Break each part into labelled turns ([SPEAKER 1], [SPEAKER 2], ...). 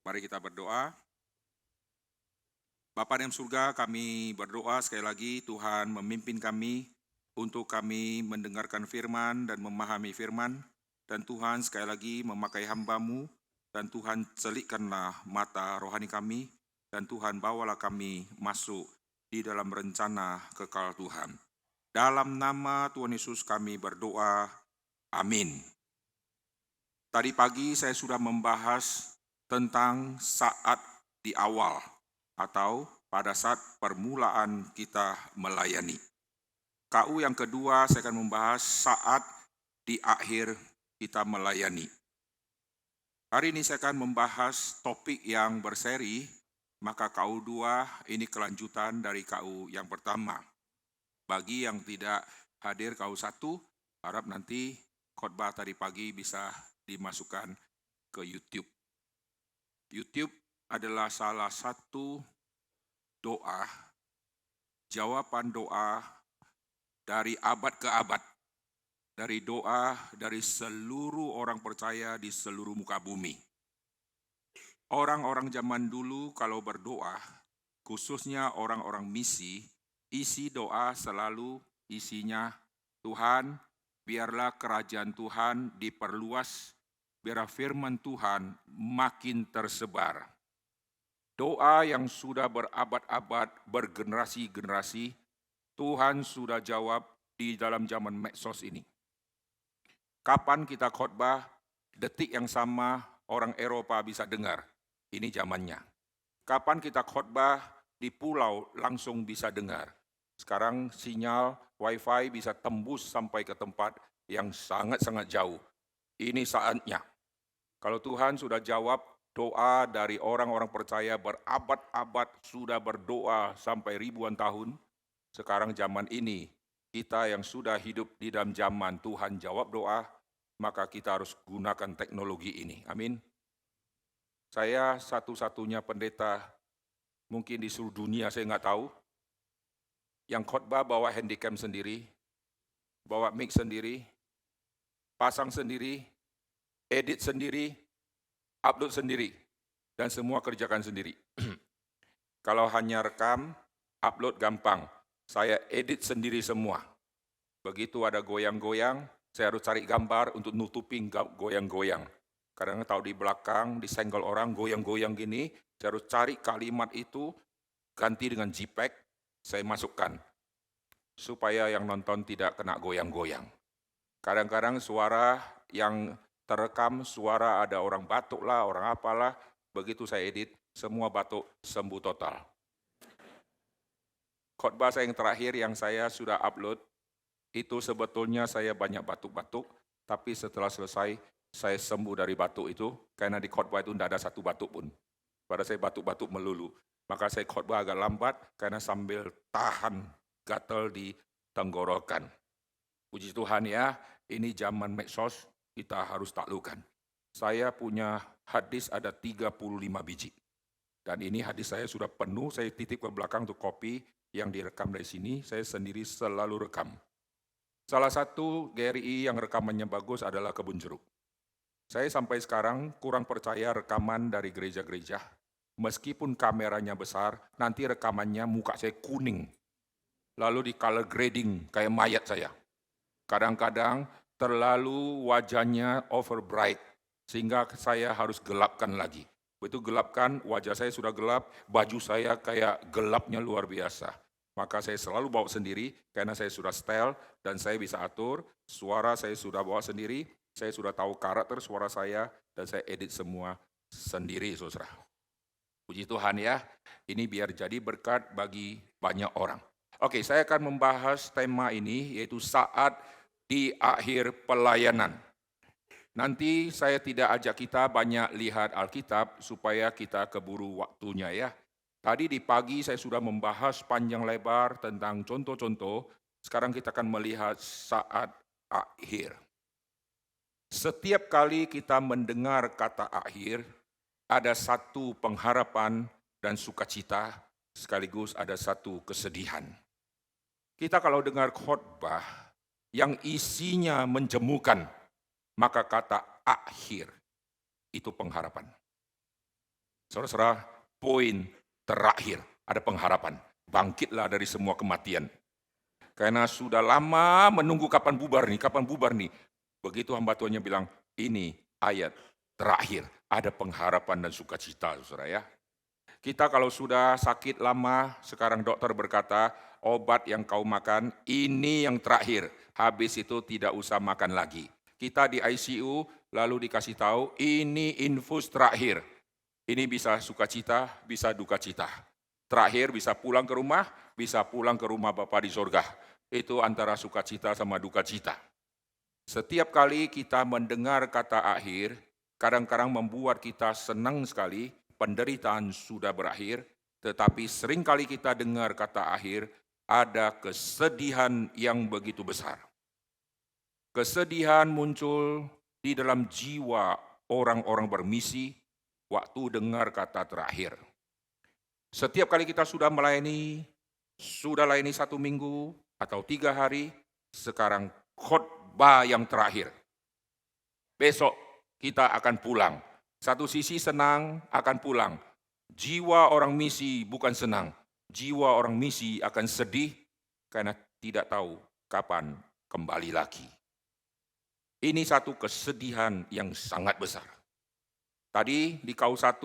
[SPEAKER 1] Mari kita berdoa. Bapa di dalam surga, kami berdoa sekali lagi Tuhan memimpin kami untuk kami mendengarkan firman dan memahami firman. Dan Tuhan sekali lagi memakai hamba-Mu dan Tuhan celikkanlah mata rohani kami dan Tuhan bawalah kami masuk di dalam rencana kekal Tuhan. Dalam nama Tuhan Yesus kami berdoa. Amin. Tadi pagi saya sudah membahas tentang saat di awal atau pada saat permulaan kita melayani. KU yang kedua saya akan membahas saat di akhir kita melayani. Hari ini saya akan membahas topik yang berseri, maka KU 2 ini kelanjutan dari KU yang pertama. Bagi yang tidak hadir KU 1, harap nanti khotbah tadi pagi bisa dimasukkan ke YouTube. YouTube adalah salah satu doa, jawaban doa dari abad ke abad. Dari doa dari seluruh orang percaya di seluruh muka bumi. Orang-orang zaman dulu kalau berdoa, khususnya orang-orang misi, isi doa selalu isinya, Tuhan, biarlah kerajaan Tuhan diperluas, biar firman Tuhan makin tersebar. Doa yang sudah berabad-abad, bergenerasi-generasi, Tuhan sudah jawab di dalam zaman medsos ini. Kapan kita khotbah, detik yang sama orang Eropa bisa dengar. Ini zamannya. Kapan kita khotbah di pulau langsung bisa dengar. Sekarang sinyal wifi bisa tembus sampai ke tempat yang sangat-sangat jauh. Ini saatnya. Kalau Tuhan sudah jawab doa dari orang-orang percaya berabad-abad sudah berdoa sampai ribuan tahun. Sekarang zaman ini kita yang sudah hidup di dalam zaman Tuhan jawab doa, maka kita harus gunakan teknologi ini. Amin. Saya satu-satunya pendeta mungkin di seluruh dunia, saya nggak tahu, yang khotbah bawa handycam sendiri, bawa mic sendiri, pasang sendiri, edit sendiri, upload sendiri, dan semua kerjakan sendiri. Kalau hanya rekam, upload gampang. Saya edit sendiri semua. Begitu ada goyang-goyang, saya harus cari gambar untuk nutupin goyang-goyang. Kadang tahu di belakang, disenggol orang, goyang-goyang gini, saya harus cari kalimat itu, ganti dengan JPEG, saya masukkan. Supaya yang nonton tidak kena goyang-goyang. Kadang-kadang suara yang terekam, suara ada orang batuk lah, orang apalah, begitu saya edit, semua batuk sembuh total. Khotbah saya yang terakhir yang saya sudah upload, itu sebetulnya saya banyak batuk-batuk, tapi setelah selesai, saya sembuh dari batuk itu, karena di khotbah itu tidak ada satu batuk pun. Pada saya batuk-batuk melulu. Maka saya khotbah agak lambat, karena sambil tahan gatal di tenggorokan. Puji Tuhan ya, ini zaman medsos, kita harus taklukan. Saya punya hadis ada 35 biji. Dan ini hadis saya sudah penuh, saya titip ke belakang untuk kopi yang direkam dari sini, saya sendiri selalu rekam. Salah satu GRI yang rekamannya bagus adalah Kebun Jeruk. Saya sampai sekarang kurang percaya rekaman dari gereja-gereja. Meskipun kameranya besar, nanti rekamannya muka saya kuning. Lalu di color grading kayak mayat saya. Kadang-kadang terlalu wajahnya over bright, sehingga saya harus gelapkan lagi. Begitu gelapkan, wajah saya sudah gelap, baju saya kayak gelapnya luar biasa. Maka saya selalu bawa sendiri, karena saya sudah setel dan saya bisa atur, suara saya sudah bawa sendiri, saya sudah tahu karakter suara saya, dan saya edit semua sendiri, saudara. Puji Tuhan ya, ini biar jadi berkat bagi banyak orang. Oke, saya akan membahas tema ini, yaitu saat di akhir pelayanan. Nanti saya tidak ajak kita banyak lihat Alkitab, supaya kita keburu waktunya ya. Tadi di pagi saya sudah membahas panjang lebar tentang contoh-contoh, sekarang kita akan melihat saat akhir. Setiap kali kita mendengar kata akhir, ada satu pengharapan dan sukacita, sekaligus ada satu kesedihan. Kita kalau dengar khotbah yang isinya menjemukan, maka kata akhir itu pengharapan. Saudara-saudara, poin terakhir, ada pengharapan. Bangkitlah dari semua kematian. Karena sudah lama menunggu kapan bubar nih. Begitu hamba Tuhannya bilang, ini ayat terakhir. Ada pengharapan dan sukacita, saudara ya. Kita kalau sudah sakit lama, sekarang dokter berkata, obat yang kau makan, ini yang terakhir. Habis itu tidak usah makan lagi. Kita di ICU, lalu dikasih tahu, ini infus terakhir. Ini bisa sukacita, bisa duka cita. Terakhir bisa pulang ke rumah Bapa di sorga. Itu antara sukacita sama duka cita. Setiap kali kita mendengar kata akhir, kadang-kadang membuat kita senang sekali, penderitaan sudah berakhir, tetapi seringkali kita dengar kata akhir, ada kesedihan yang begitu besar. Kesedihan muncul di dalam jiwa orang-orang bermisi waktu dengar kata terakhir. Setiap kali kita sudah layani 1 minggu atau 3 hari, sekarang khotbah yang terakhir. Besok kita akan pulang. Satu sisi senang akan pulang. Jiwa orang misi bukan senang. Jiwa orang misi akan sedih karena tidak tahu kapan kembali lagi. Ini satu kesedihan yang sangat besar. Tadi di KU1,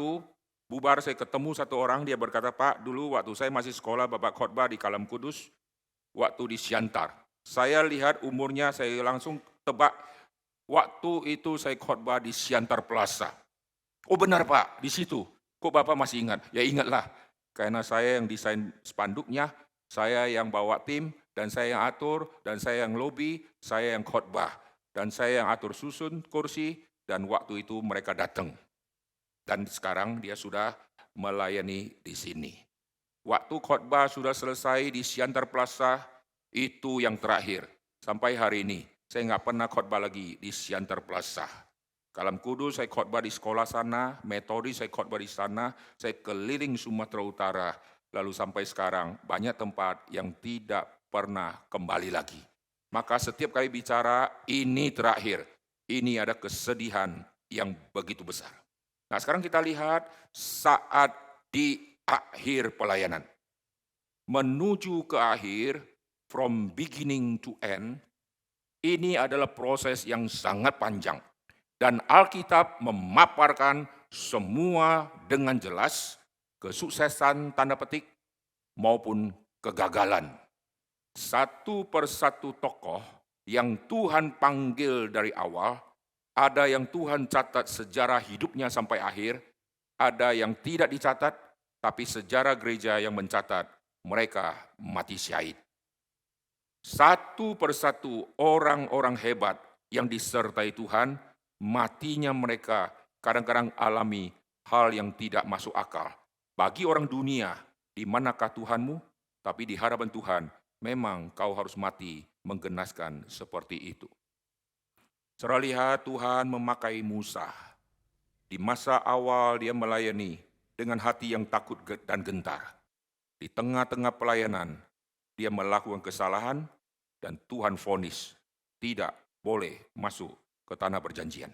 [SPEAKER 1] bubar saya ketemu satu orang, dia berkata, Pak, dulu waktu saya masih sekolah Bapak khotbah di Kalam Kudus, waktu di Siantar. Saya lihat umurnya, saya langsung tebak, waktu itu saya khotbah di Siantar Plaza. Oh benar Pak, di situ. Kok Bapak masih ingat? Ya ingatlah, karena saya yang desain spanduknya, saya yang bawa tim, dan saya yang atur, dan saya yang lobby, saya yang khotbah. Dan saya yang atur susun kursi, dan waktu itu mereka datang. Dan sekarang dia sudah melayani di sini. Waktu khotbah sudah selesai di Siantar Plaza, itu yang terakhir. Sampai hari ini, saya nggak pernah khotbah lagi di Siantar Plaza. Kalam Kudus saya khotbah di sekolah sana, Metodis saya khotbah di sana, saya keliling Sumatera Utara, lalu sampai sekarang banyak tempat yang tidak pernah kembali lagi. Maka setiap kali bicara, ini terakhir, ini ada kesedihan yang begitu besar. Nah sekarang kita lihat saat di akhir pelayanan. Menuju ke akhir, from beginning to end, ini adalah proses yang sangat panjang. Dan Alkitab memaparkan semua dengan jelas, kesuksesan tanda petik maupun kegagalan. Satu persatu tokoh yang Tuhan panggil dari awal, ada yang Tuhan catat sejarah hidupnya sampai akhir, ada yang tidak dicatat, tapi sejarah gereja yang mencatat mereka mati syahid. Satu persatu orang-orang hebat yang disertai Tuhan, matinya mereka kadang-kadang alami hal yang tidak masuk akal. Bagi orang dunia, di manakah Tuhanmu? Tapi di hadapan Tuhan, memang kau harus mati menggenaskan seperti itu. Saudara lihat Tuhan memakai Musa. Di masa awal dia melayani dengan hati yang takut dan gentar. Di tengah-tengah pelayanan, dia melakukan kesalahan dan Tuhan vonis tidak boleh masuk ke tanah perjanjian.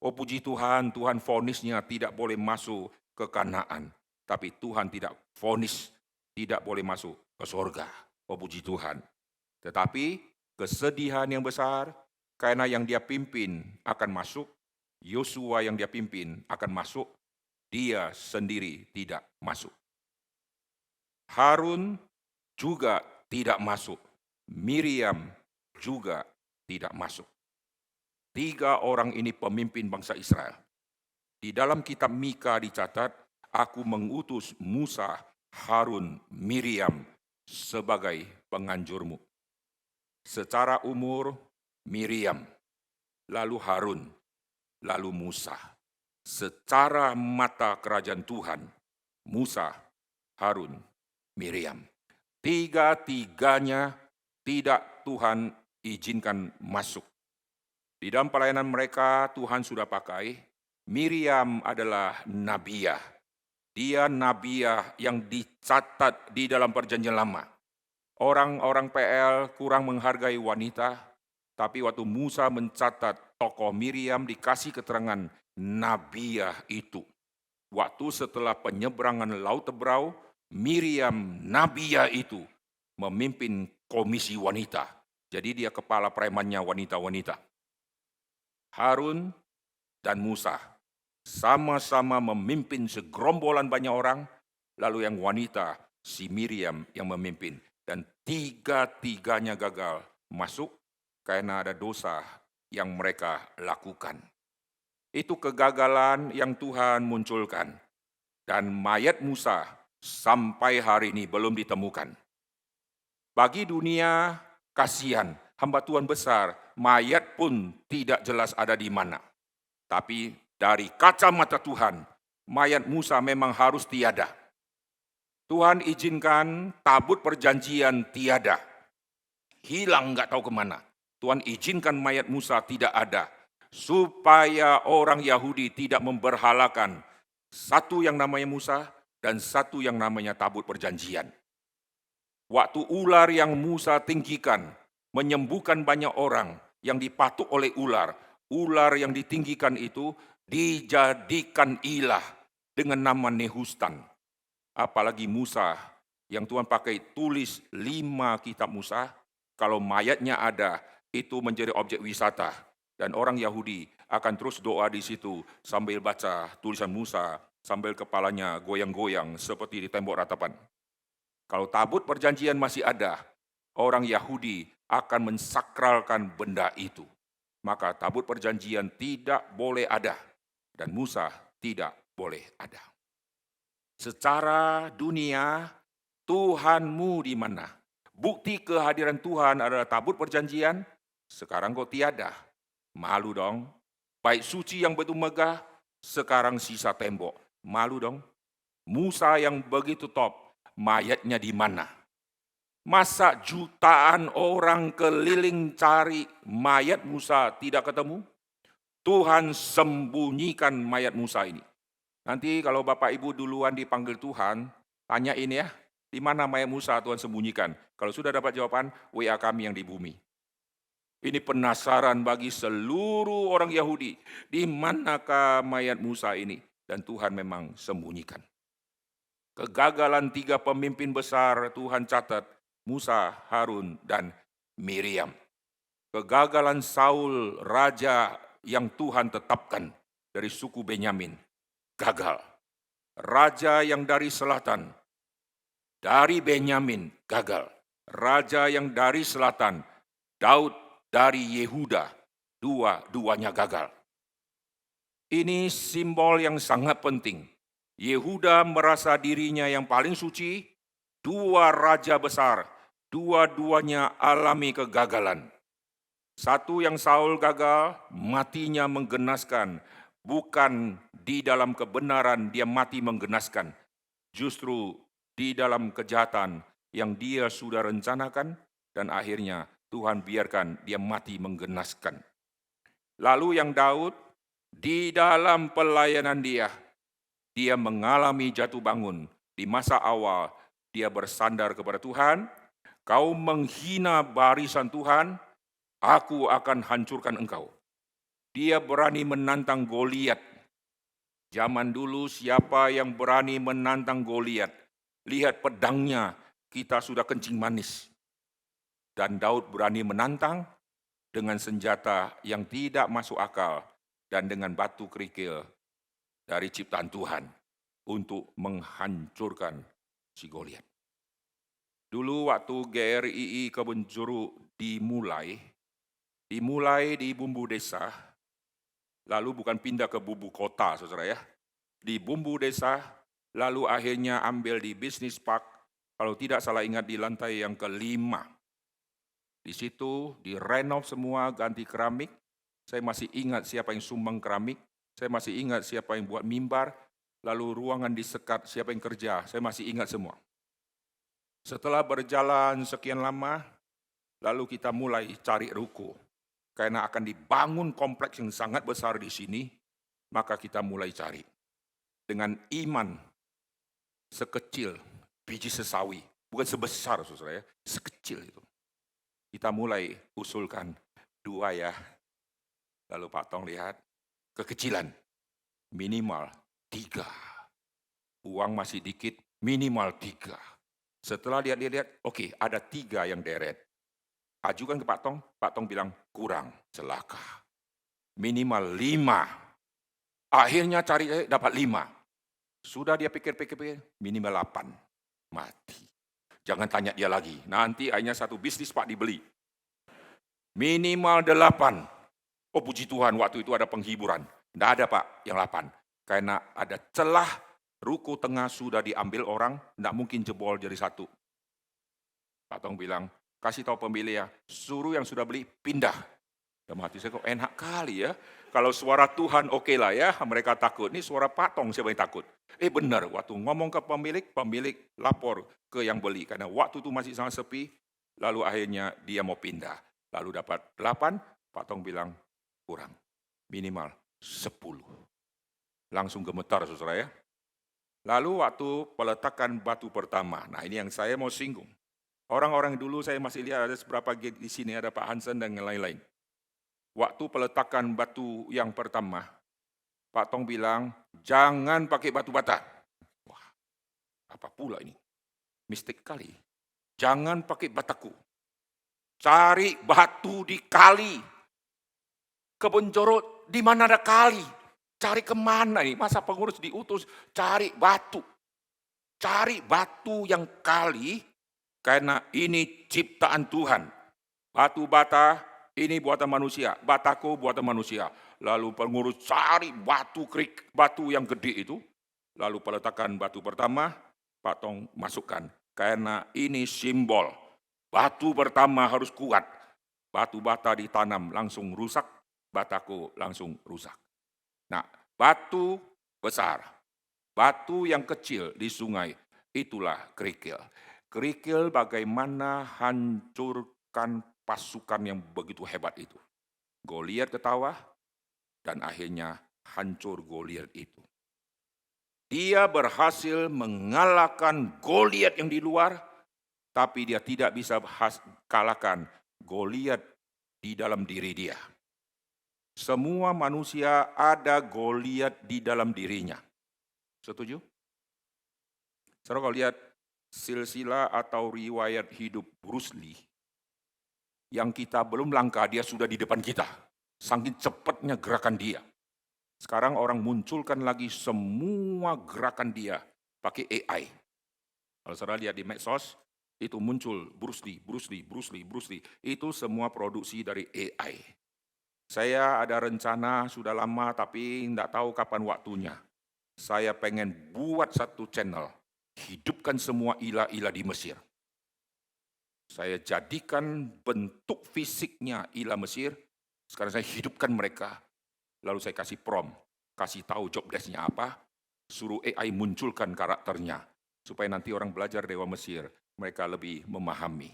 [SPEAKER 1] Oh puji Tuhan, Tuhan vonisnya tidak boleh masuk ke Kanaan. Tapi Tuhan tidak vonis, tidak boleh masuk ke surga. Oh puji Tuhan. Tetapi kesedihan yang besar, karena yang dia pimpin akan masuk, Yosua yang dia pimpin akan masuk, dia sendiri tidak masuk. Harun juga tidak masuk. Miriam juga tidak masuk. 3 orang ini pemimpin bangsa Israel. Di dalam kitab Mika dicatat, aku mengutus Musa, Harun, Miriam sebagai penganjurmu. Secara umur, Miriam, lalu Harun, lalu Musa. Secara mata kerajaan Tuhan, Musa, Harun, Miriam. 3-tiganya tidak Tuhan izinkan masuk. Di dalam pelayanan mereka Tuhan sudah pakai, Miriam adalah nabiah. Dia nabiah yang dicatat di dalam perjanjian lama. Orang-orang PL kurang menghargai wanita, tapi waktu Musa mencatat tokoh Miriam dikasih keterangan nabiah itu. waktu setelah penyeberangan Laut Tebrau, Miriam Nabiya itu memimpin komisi wanita. Jadi dia kepala premannya wanita-wanita. Harun dan Musa sama-sama memimpin segerombolan banyak orang, lalu yang wanita, si Miriam yang memimpin. Dan tiga-tiganya gagal masuk karena ada dosa yang mereka lakukan. Itu kegagalan yang Tuhan munculkan. Dan mayat Musa sampai hari ini belum ditemukan. Bagi dunia, kasihan, hamba Tuhan besar, mayat pun tidak jelas ada di mana. Tapi dari kacamata Tuhan, mayat Musa memang harus tiada. Tuhan izinkan tabut perjanjian tiada. Hilang nggak tahu kemana. Tuhan izinkan mayat Musa tidak ada. Supaya orang Yahudi tidak memberhalakan satu yang namanya Musa dan satu yang namanya tabut perjanjian. Waktu ular yang Musa tinggikan menyembuhkan banyak orang yang dipatuk oleh ular. Ular yang ditinggikan itu dijadikan ilah dengan nama Nehustan. Apalagi Musa yang Tuhan pakai tulis 5 kitab Musa, kalau mayatnya ada, itu menjadi objek wisata. Dan orang Yahudi akan terus doa di situ sambil baca tulisan Musa, sambil kepalanya goyang-goyang seperti di tembok ratapan. Kalau tabut perjanjian masih ada, orang Yahudi akan mensakralkan benda itu. Maka tabut perjanjian tidak boleh ada dan Musa tidak boleh ada. Secara dunia, Tuhanmu di mana? Bukti kehadiran Tuhan adalah tabut perjanjian, sekarang kau tiada. Malu dong. Bait suci yang begitu megah, sekarang sisa tembok. Malu dong. Musa yang begitu top, mayatnya di mana? Masa jutaan orang keliling cari mayat Musa tidak ketemu? Tuhan sembunyikan mayat Musa ini. Nanti kalau Bapak Ibu duluan dipanggil Tuhan, tanyain ya, di mana mayat Musa Tuhan sembunyikan? Kalau sudah dapat jawaban, WA kami yang di bumi. Ini penasaran bagi seluruh orang Yahudi, di manakah mayat Musa ini? Dan Tuhan memang sembunyikan. Kegagalan 3 pemimpin besar Tuhan catat, Musa, Harun, dan Miriam. Kegagalan Saul, raja yang Tuhan tetapkan dari suku Benyamin, gagal. Raja yang dari selatan, dari Benyamin, gagal. Raja yang dari selatan, Daud dari Yehuda, dua-duanya gagal. Ini simbol yang sangat penting. Yehuda merasa dirinya yang paling suci, 2 raja besar, dua-duanya alami kegagalan. Satu yang Saul gagal, matinya menggenaskan. Bukan di dalam kebenaran dia mati menggenaskan. Justru di dalam kejahatan yang dia sudah rencanakan dan akhirnya Tuhan biarkan dia mati menggenaskan. Lalu yang Daud, di dalam pelayanan dia mengalami jatuh bangun. Di masa awal dia bersandar kepada Tuhan, kau menghina barisan Tuhan, aku akan hancurkan engkau. Dia berani menantang Goliat. Zaman dulu siapa yang berani menantang Goliat? Lihat pedangnya, kita sudah kencing manis. Dan Daud berani menantang dengan senjata yang tidak masuk akal dan dengan batu kerikil dari ciptaan Tuhan untuk menghancurkan si Goliat. Dulu waktu GRII Kebun Jeruk dimulai di Bumbu Desa, lalu bukan pindah ke Bumbu Kota, saudara ya. Di Bumbu Desa, lalu akhirnya ambil di Business Park, kalau tidak salah ingat di lantai yang ke-5. Di situ direnov semua, ganti keramik. Saya masih ingat siapa yang sumbang keramik, saya masih ingat siapa yang buat mimbar, lalu ruangan disekat, siapa yang kerja, saya masih ingat semua. Setelah berjalan sekian lama, lalu kita mulai cari ruko. Karena akan dibangun kompleks yang sangat besar di sini, maka kita mulai cari. Dengan iman sekecil biji sesawi, bukan sebesar saudara ya, sekecil itu. Kita mulai usulkan 2 ya. Lalu Pak Tong lihat, kekecilan, minimal 3. uang masih dikit, minimal 3. Setelah dia lihat, oke, ada 3 yang deret. Ajukan ke Pak Tong bilang, kurang, celaka. Minimal 5. Akhirnya cari dapat 5. Sudah dia pikir-pikir, minimal 8. Mati. Jangan tanya dia lagi, nanti akhirnya satu bisnis Pak dibeli. Minimal 8. Oh puji Tuhan, waktu itu ada penghiburan. Tidak ada Pak yang 8. Karena ada celah, ruko tengah sudah diambil orang, tidak mungkin jebol jadi 1. Pak Tong bilang, kasih tahu pemilik ya, suruh yang sudah beli pindah. Dalam hati saya kok enak kali ya. Kalau suara Tuhan oke lah ya, mereka takut. Ini suara Pak Tong siapa yang takut? Benar, waktu ngomong ke pemilik lapor ke yang beli. Karena waktu itu masih sangat sepi, lalu akhirnya dia mau pindah. Lalu dapat 8, Pak Tong bilang kurang, minimal 10. Langsung gemetar saudara ya. Lalu waktu peletakan batu pertama, nah ini yang saya mau singgung. Orang-orang dulu saya masih lihat ada beberapa di sini, ada Pak Hansen dan yang lain-lain. Waktu peletakan batu yang pertama, Pak Tong bilang, jangan pakai batu bata. Wah, apa pula ini? Mistik kali. Jangan pakai bataku. Cari batu di kali. Kebun Jorok, di mana ada kali? Cari kemana ini? Masa pengurus diutus cari batu. Cari batu yang kali, karena ini ciptaan Tuhan. Batu bata, ini buatan manusia, bataku buatan manusia. Lalu pengurus cari batu yang gede itu. Lalu peletakan batu pertama, Pak Tong masukkan. Karena ini simbol. Batu pertama harus kuat. Batu bata ditanam langsung rusak, bataku langsung rusak. Nah, batu besar, batu yang kecil di sungai, itulah kerikil. Kerikil bagaimana hancurkan pasukan yang begitu hebat itu. Goliat ketawa, dan akhirnya hancur Goliat itu. Dia berhasil mengalahkan Goliat yang di luar, tapi dia tidak bisa kalahkan Goliat di dalam diri dia. Semua manusia ada Goliat di dalam dirinya. Setuju? Saudara kalau lihat silsilah atau riwayat hidup Bruce Lee, yang kita belum langkah, dia sudah di depan kita. Saking cepatnya gerakan dia. Sekarang orang munculkan lagi semua gerakan dia pakai AI. Kalau saudara lihat di medsos, itu muncul Bruce Lee. Itu semua produksi dari AI. Saya ada rencana sudah lama tapi tidak tahu kapan waktunya. Saya pengen buat satu channel, hidupkan semua ilah-ilah di Mesir. Saya jadikan bentuk fisiknya ilah Mesir, sekarang saya hidupkan mereka, lalu saya kasih prompt, kasih tahu job desk-nya apa, suruh AI munculkan karakternya, supaya nanti orang belajar Dewa Mesir, mereka lebih memahami.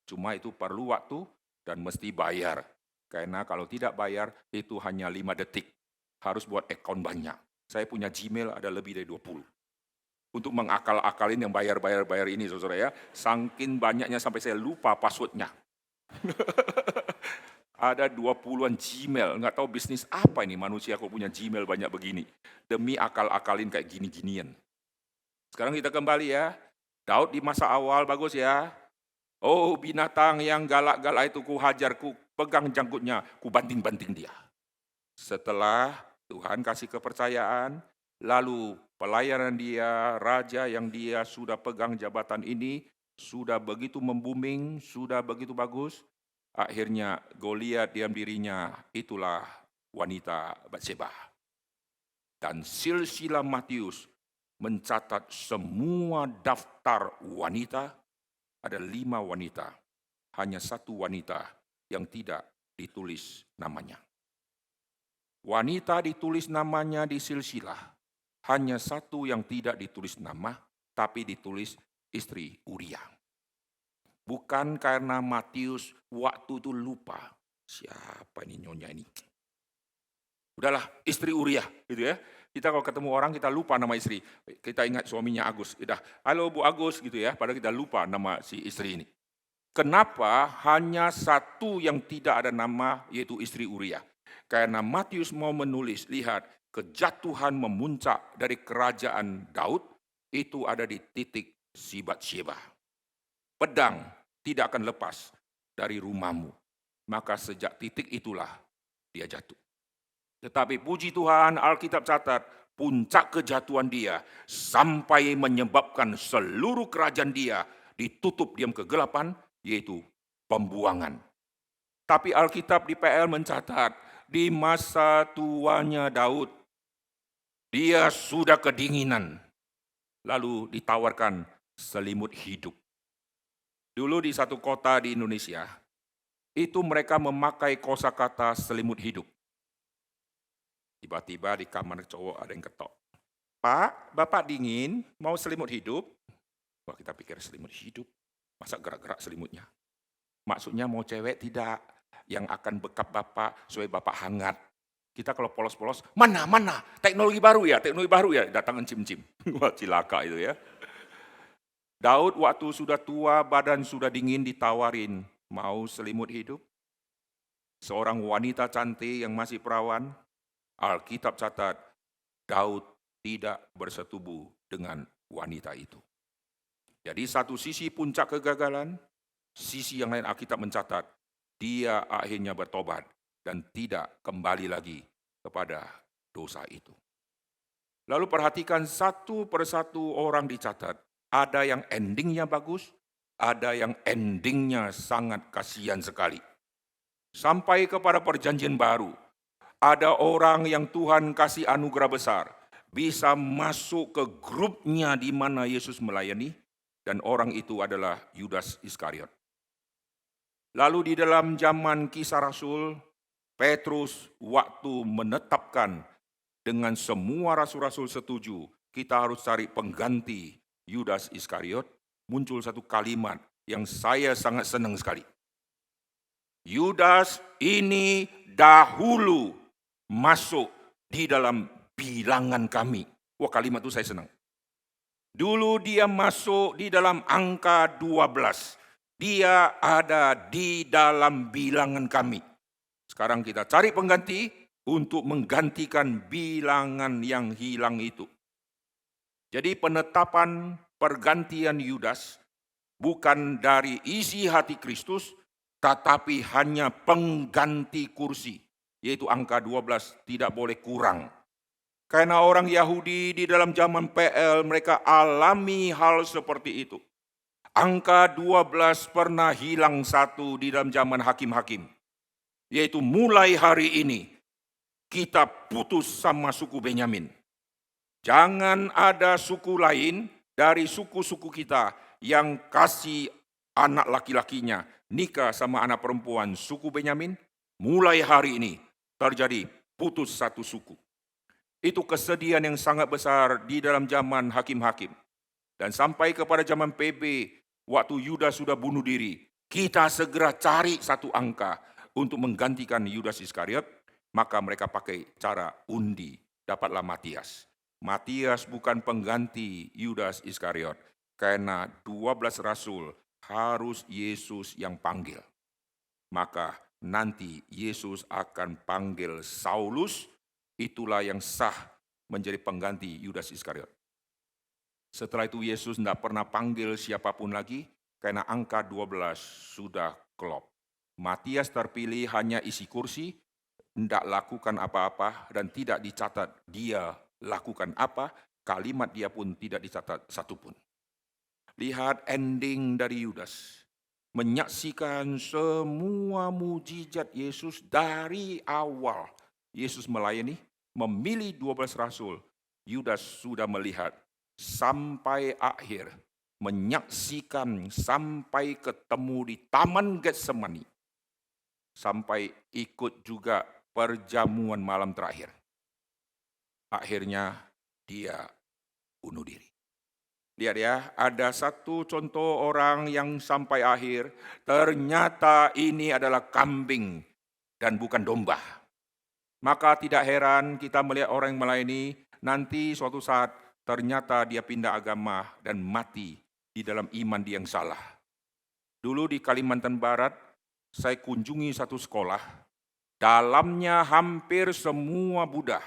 [SPEAKER 1] Cuma itu perlu waktu dan mesti bayar, karena kalau tidak bayar itu hanya 5 detik, harus buat account banyak. Saya punya Gmail ada lebih dari 20. Untuk mengakal-akalin yang bayar ini, saudara ya. Saking banyaknya sampai saya lupa passwordnya. Ada 20-an Gmail, nggak tahu bisnis apa ini manusia kok punya Gmail banyak begini. Demi akal-akalin kayak gini-ginian. Sekarang kita kembali ya. Daud di masa awal bagus ya. Oh binatang yang galak-galak itu ku hajar, ku pegang janggutnya, ku banting-banting dia. Setelah Tuhan kasih kepercayaan, lalu pelayanan dia, raja yang dia sudah pegang jabatan ini, sudah begitu membuming, sudah begitu bagus, akhirnya Goliat diam dirinya, itulah wanita Batseba. Dan silsilah Matius mencatat semua daftar wanita, ada 5 wanita, hanya 1 wanita yang tidak ditulis namanya. Wanita ditulis namanya di silsilah, hanya 1 yang tidak ditulis nama, tapi ditulis istri Uria. Bukan karena Matius waktu itu lupa, siapa ini nyonya ini. Udahlah, istri Uria, gitu ya. Kita kalau ketemu orang kita lupa nama istri. Kita ingat suaminya Agus. Udah, halo Bu Agus gitu ya, padahal kita lupa nama si istri ini. Kenapa hanya 1 yang tidak ada nama yaitu istri Uria? Karena Matius mau menulis, lihat, kejatuhan memuncak dari kerajaan Daud, itu ada di titik si Batsyeba. Pedang tidak akan lepas dari rumahmu. Maka sejak titik itulah dia jatuh. Tetapi puji Tuhan, Alkitab catat, puncak kejatuhan dia sampai menyebabkan seluruh kerajaan dia ditutup diam kegelapan, yaitu pembuangan. Tapi Alkitab di PL mencatat, di masa tuanya Daud, dia sudah kedinginan, lalu ditawarkan selimut hidup. Dulu di satu kota di Indonesia, itu mereka memakai kosakata selimut hidup. Tiba-tiba di kamar cowok ada yang ketok. Pak, Bapak dingin, mau selimut hidup? Wah, kita pikir selimut hidup, masa gerak-gerak selimutnya? Maksudnya mau cewek tidak, yang akan bekap Bapak supaya Bapak hangat. Kita kalau polos-polos, mana, teknologi baru ya, datang encim-encim. Wah, cilaka itu ya. Daud waktu sudah tua, badan sudah dingin ditawarin, mau selimut hidup? Seorang wanita cantik yang masih perawan, Alkitab catat, Daud tidak bersetubuh dengan wanita itu. Jadi satu sisi puncak kegagalan, sisi yang lain Alkitab mencatat, dia akhirnya bertobat dan tidak kembali lagi kepada dosa itu. Lalu perhatikan satu persatu orang dicatat, ada yang endingnya bagus, ada yang endingnya sangat kasihan sekali. Sampai kepada perjanjian baru, ada orang yang Tuhan kasih anugerah besar, bisa masuk ke grupnya di mana Yesus melayani, dan orang itu adalah Yudas Iskariot. Lalu di dalam zaman Kisah Rasul, Petrus waktu menetapkan dengan semua rasul-rasul setuju, kita harus cari pengganti Yudas Iskariot, muncul satu kalimat yang saya sangat senang sekali. Yudas ini dahulu masuk di dalam bilangan kami. Wah, kalimat itu saya senang. Dulu dia masuk di dalam angka 12. Dia ada di dalam bilangan kami. Sekarang kita cari pengganti untuk menggantikan bilangan yang hilang itu. Jadi penetapan pergantian Yudas bukan dari isi hati Kristus, tetapi hanya pengganti kursi. Yaitu angka 12 tidak boleh kurang. Karena orang Yahudi di dalam zaman PL mereka alami hal seperti itu. Angka 12 pernah hilang satu di dalam zaman hakim-hakim. Yaitu mulai hari ini kita putus sama suku Benyamin. Jangan ada suku lain dari suku-suku kita yang kasih anak laki-lakinya nikah sama anak perempuan suku Benyamin. Mulai hari ini terjadi putus satu suku. Itu kesedihan yang sangat besar di dalam zaman hakim-hakim. Dan sampai kepada zaman PB, waktu Yudas sudah bunuh diri, kita segera cari satu angka untuk menggantikan Yudas Iskariot, maka mereka pakai cara undi, dapatlah Matias. Matias bukan pengganti Yudas Iskariot, karena 12 rasul harus Yesus yang panggil. Maka nanti Yesus akan panggil Saulus, itulah yang sah menjadi pengganti Yudas Iskariot. Setelah itu Yesus tidak pernah panggil siapapun lagi, karena angka 12 sudah klop. Matias terpilih hanya isi kursi, tidak lakukan apa-apa, dan tidak dicatat dia lakukan apa, kalimat dia pun tidak dicatat satupun. Lihat ending dari Yudas. Menyaksikan semua mujizat Yesus dari awal. Yesus melayani, memilih 12 rasul. Yudas sudah melihat sampai akhir. Menyaksikan sampai ketemu di Taman Getsemani. Sampai ikut juga perjamuan malam terakhir. Akhirnya dia bunuh diri. Lihat ya, ada satu contoh orang yang sampai akhir, ternyata ini adalah kambing dan bukan domba. Maka tidak heran kita melihat orang yang melayani, nanti suatu saat ternyata dia pindah agama dan mati di dalam iman dia yang salah. Dulu di Kalimantan Barat, saya kunjungi satu sekolah, dalamnya hampir semua Buddha.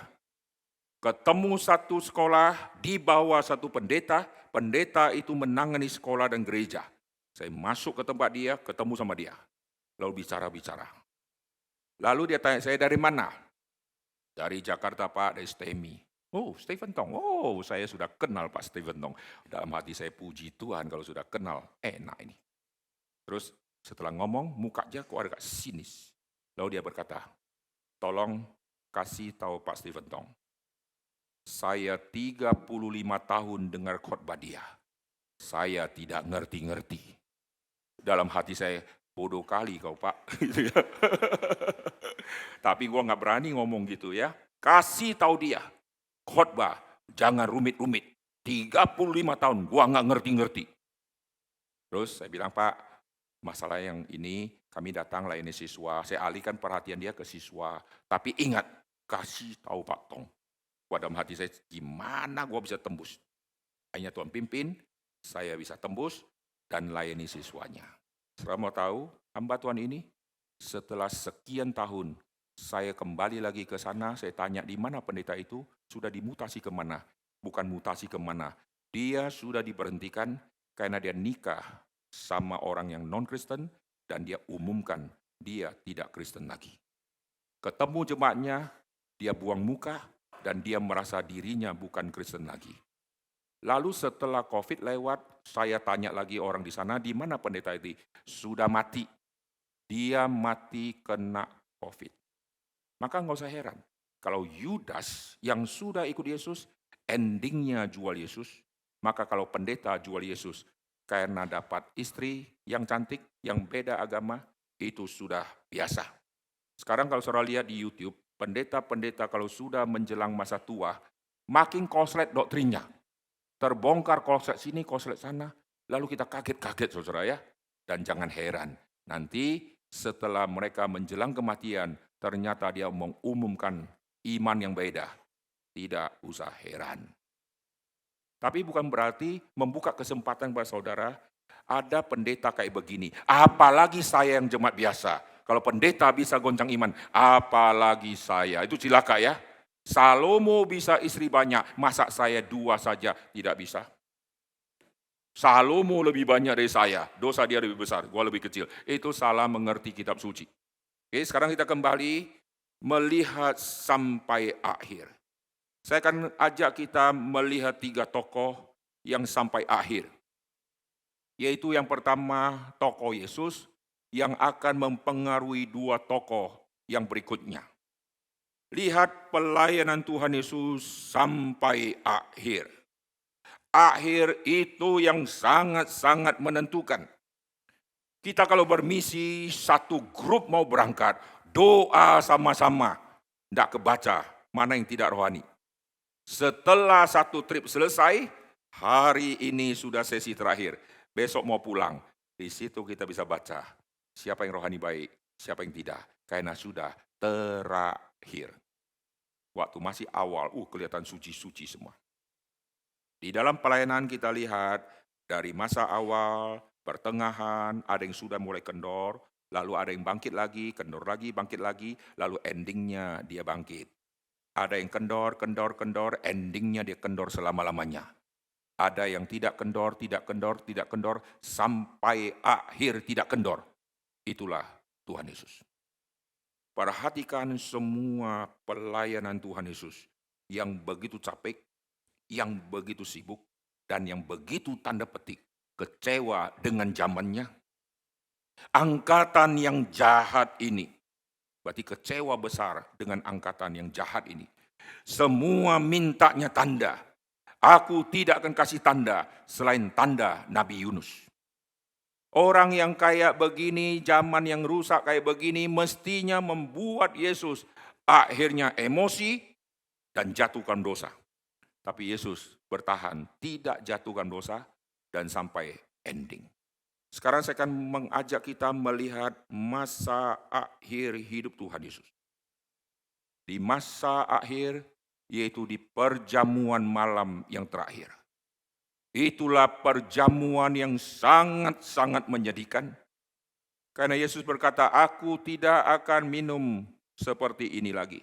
[SPEAKER 1] Ketemu satu sekolah, di bawah satu pendeta, pendeta itu menangani sekolah dan gereja. Saya masuk ke tempat dia, ketemu sama dia. Lalu bicara-bicara. Lalu dia tanya saya dari mana? Dari Jakarta Pak, dari STEMI. Oh, Stephen Tong. Oh, saya sudah kenal Pak Stephen Tong. Dalam hati saya puji Tuhan kalau sudah kenal, enak ini. Terus setelah ngomong, muka dia kok agak sinis. Lalu dia berkata, tolong kasih tahu Pak Stephen Tong. Saya 35 tahun dengar khotbah dia. Saya tidak ngerti-ngerti. Dalam hati saya, bodoh kali kau Pak. Tapi gua nggak berani ngomong gitu ya. Kasih tahu dia, khotbah, jangan rumit-rumit. 35 tahun, gua nggak ngerti-ngerti. Terus saya bilang, Pak, masalah yang ini kami datang layani siswa. Saya alihkan perhatian dia ke siswa. Tapi ingat, kasih tahu Pak Tong. Dalam hati saya, gimana gua bisa tembus? Hanya Tuhan pimpin, saya bisa tembus dan layani siswanya. Saudara mau tahu, hamba Tuhan ini setelah sekian tahun, saya kembali lagi ke sana, saya tanya di mana pendeta itu, sudah dimutasi kemana? Bukan mutasi kemana, dia sudah diberhentikan karena dia nikah sama orang yang non-Kristen dan dia umumkan dia tidak Kristen lagi. Ketemu jemaatnya, dia buang muka dan dia merasa dirinya bukan Kristen lagi. Lalu setelah COVID lewat, saya tanya lagi orang di sana, di mana pendeta itu? Sudah mati. Dia mati kena COVID. Maka nggak usah heran, kalau Yudas yang sudah ikut Yesus, endingnya jual Yesus, maka kalau pendeta jual Yesus, karena dapat istri yang cantik, yang beda agama, itu sudah biasa. Sekarang kalau saudara lihat di YouTube, pendeta-pendeta kalau sudah menjelang masa tua, makin konslet doktrinnya. Terbongkar konslet sini, konslet sana, lalu kita kaget-kaget saudara ya. Dan jangan heran, nanti setelah mereka menjelang kematian, ternyata dia mengumumkan iman yang beda. Tidak usah heran. Tapi bukan berarti membuka kesempatan kepada saudara, ada pendeta kayak begini. Apalagi saya yang jemaat biasa. Kalau pendeta bisa goncang iman, apalagi saya. Itu cilaka ya. Salomo bisa istri banyak, masa saya 2 saja tidak bisa? Salomo lebih banyak dari saya, dosa dia lebih besar, gua lebih kecil. Itu salah mengerti kitab suci. Oke, sekarang kita kembali melihat sampai akhir. Saya akan ajak kita melihat 3 tokoh yang sampai akhir. Yaitu yang pertama tokoh Yesus yang akan mempengaruhi 2 tokoh yang berikutnya. Lihat pelayanan Tuhan Yesus sampai akhir. Akhir itu yang sangat-sangat menentukan. Kita kalau bermisi, satu grup mau berangkat, doa sama-sama, tidak kebaca mana yang tidak rohani. Setelah satu trip selesai, hari ini sudah sesi terakhir, besok mau pulang. Di situ kita bisa baca siapa yang rohani baik, siapa yang tidak, karena sudah terakhir. Waktu masih awal, kelihatan suci-suci semua. Di dalam pelayanan kita lihat dari masa awal, pertengahan, ada yang sudah mulai kendor, lalu ada yang bangkit lagi, kendor lagi, bangkit lagi, lalu endingnya dia bangkit. Ada yang kendor, endingnya dia kendor selama-lamanya. Ada yang tidak kendor, sampai akhir tidak kendor. Itulah Tuhan Yesus. Perhatikan semua pelayanan Tuhan Yesus yang begitu capek, yang begitu sibuk, dan yang begitu tanda petik kecewa dengan zamannya. Angkatan yang jahat ini, berarti kecewa besar dengan angkatan yang jahat ini. Semua mintanya tanda. Aku tidak akan kasih tanda selain tanda Nabi Yunus. Orang yang kayak begini, zaman yang rusak kayak begini, mestinya membuat Yesus akhirnya emosi dan jatuhkan dosa. Tapi Yesus bertahan, tidak jatuhkan dosa dan sampai ending. Sekarang saya akan mengajak kita melihat masa akhir hidup Tuhan Yesus. Di masa akhir, yaitu di perjamuan malam yang terakhir. Itulah perjamuan yang sangat-sangat menyedihkan. Karena Yesus berkata, aku tidak akan minum seperti ini lagi.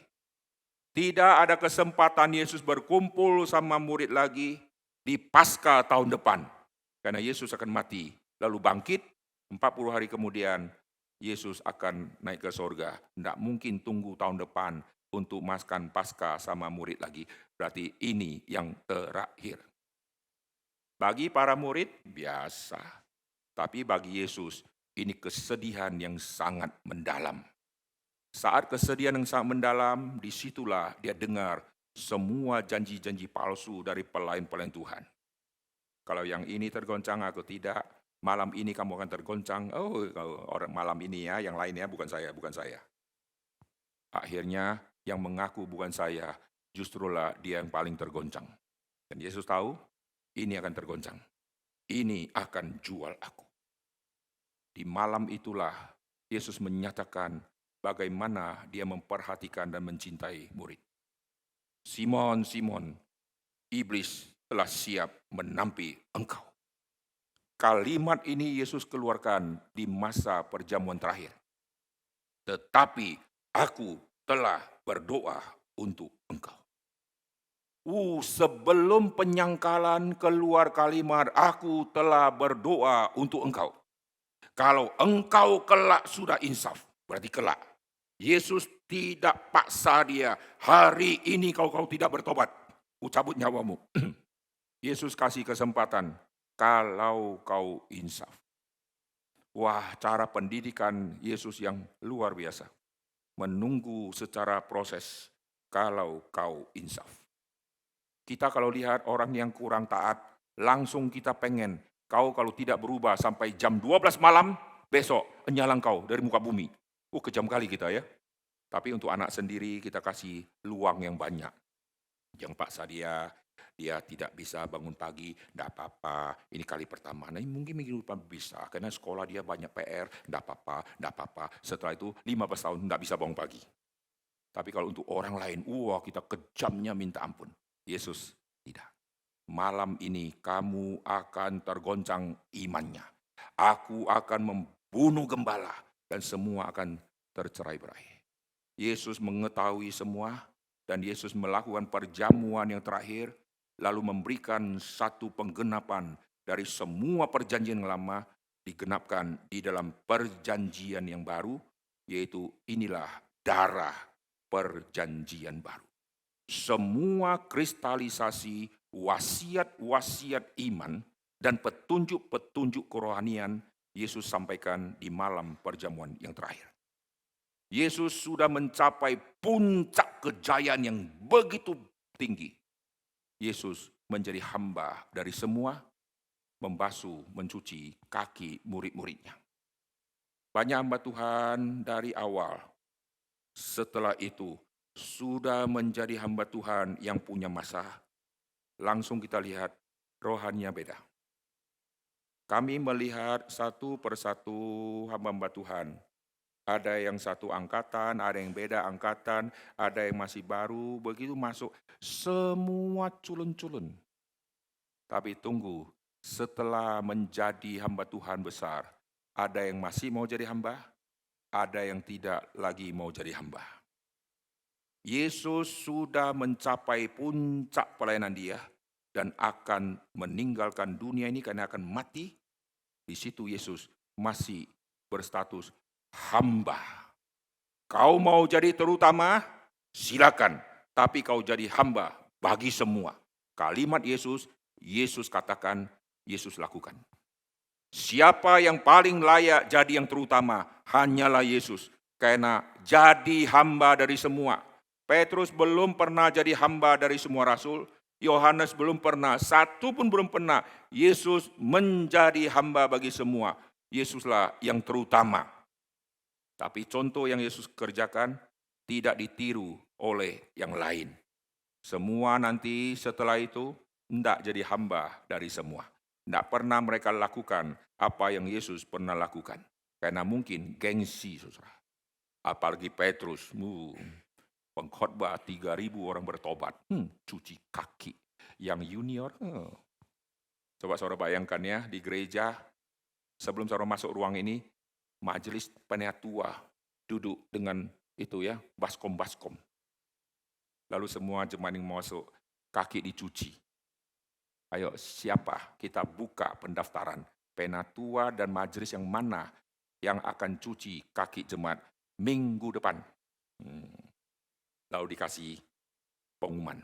[SPEAKER 1] Tidak ada kesempatan Yesus berkumpul sama murid lagi di Paskah tahun depan. Karena Yesus akan mati, lalu bangkit, 40 hari kemudian Yesus akan naik ke sorga. Tidak mungkin tunggu tahun depan untuk makan Paskah sama murid lagi. Berarti ini yang terakhir. Bagi para murid, biasa. Tapi bagi Yesus, ini kesedihan yang sangat mendalam. Saat kesedihan yang sangat mendalam, disitulah dia dengar semua janji-janji palsu dari pelayan-pelayan Tuhan. Kalau yang ini tergoncang, aku tidak. Malam ini kamu akan tergoncang. Oh, orang malam ini ya, yang lainnya bukan saya, bukan saya. Akhirnya yang mengaku bukan saya, justrulah dia yang paling tergoncang. Dan Yesus tahu, ini akan tergoncang. Ini akan jual aku. Di malam itulah Yesus menyatakan bagaimana dia memperhatikan dan mencintai murid. Simon, Simon, iblis telah siap menampi engkau. Kalimat ini Yesus keluarkan di masa perjamuan terakhir. Tetapi aku telah berdoa untuk engkau. Sebelum penyangkalan keluar kalimat, aku telah berdoa untuk engkau. Kalau engkau kelak sudah insaf, berarti kelak. Yesus tidak paksa dia, hari ini kau tidak bertobat, cabut nyawamu. Yesus kasih kesempatan, kalau kau insaf. Wah, cara pendidikan Yesus yang luar biasa. Menunggu secara proses, kalau kau insaf. Kita kalau lihat orang yang kurang taat, langsung kita pengen, kau kalau tidak berubah sampai jam 12 malam, besok enyalang kau dari muka bumi. Kejam kali kita ya. Tapi untuk anak sendiri kita kasih luang yang banyak. Jangan paksa dia tidak bisa bangun pagi, tidak apa-apa, ini kali pertama. Nah, mungkin minggu depan bisa, karena sekolah dia banyak PR, tidak apa-apa. Setelah itu 15 tahun tidak bisa bangun pagi. Tapi kalau untuk orang lain, kita kejamnya minta ampun. Yesus tidak. Malam ini kamu akan tergoncang imannya. Aku akan membunuh gembala dan semua akan tercerai-berai. Yesus mengetahui semua dan Yesus melakukan perjamuan yang terakhir lalu memberikan satu penggenapan dari semua perjanjian yang lama digenapkan di dalam perjanjian yang baru, yaitu inilah darah perjanjian baru. Semua kristalisasi wasiat-wasiat iman dan petunjuk-petunjuk kerohanian Yesus sampaikan di malam perjamuan yang terakhir. Yesus sudah mencapai puncak kejayaan yang begitu tinggi. Yesus menjadi hamba dari semua, membasuh, mencuci kaki murid-muridnya. Banyak hamba Tuhan dari awal, setelah itu sudah menjadi hamba Tuhan yang punya masa. Langsung kita lihat rohaninya beda. Kami melihat satu persatu hamba Tuhan. Ada yang satu angkatan, ada yang beda angkatan, ada yang masih baru, begitu masuk, semua culun-culun. Tapi tunggu, setelah menjadi hamba Tuhan besar, ada yang masih mau jadi hamba, ada yang tidak lagi mau jadi hamba. Yesus sudah mencapai puncak pelayanan dia dan akan meninggalkan dunia ini karena akan mati. Di situ Yesus masih berstatus hamba. Kau mau jadi terutama, silakan. Tapi kau jadi hamba bagi semua. Kalimat Yesus katakan, Yesus lakukan. Siapa yang paling layak jadi yang terutama? Hanyalah Yesus. Karena jadi hamba dari semua. Petrus belum pernah jadi hamba dari semua rasul. Yohanes belum pernah, satu pun belum pernah. Yesus menjadi hamba bagi semua. Yesuslah yang terutama. Tapi contoh yang Yesus kerjakan tidak ditiru oleh yang lain. Semua nanti setelah itu tidak jadi hamba dari semua. Tidak pernah mereka lakukan apa yang Yesus pernah lakukan. Karena mungkin gengsi, saudara. Apalagi Petrus, pengkhotbah 3.000 orang bertobat. Cuci kaki. Yang junior, coba saudara bayangkan ya, di gereja, sebelum saudara masuk ruang ini, majelis penatua duduk dengan itu ya, baskom-baskom. Lalu semua jemaat yang masuk, kaki dicuci. Ayo, siapa? Kita buka pendaftaran. Penatua dan majelis yang mana yang akan cuci kaki jemaat minggu depan. Lalu dikasih pengumuman.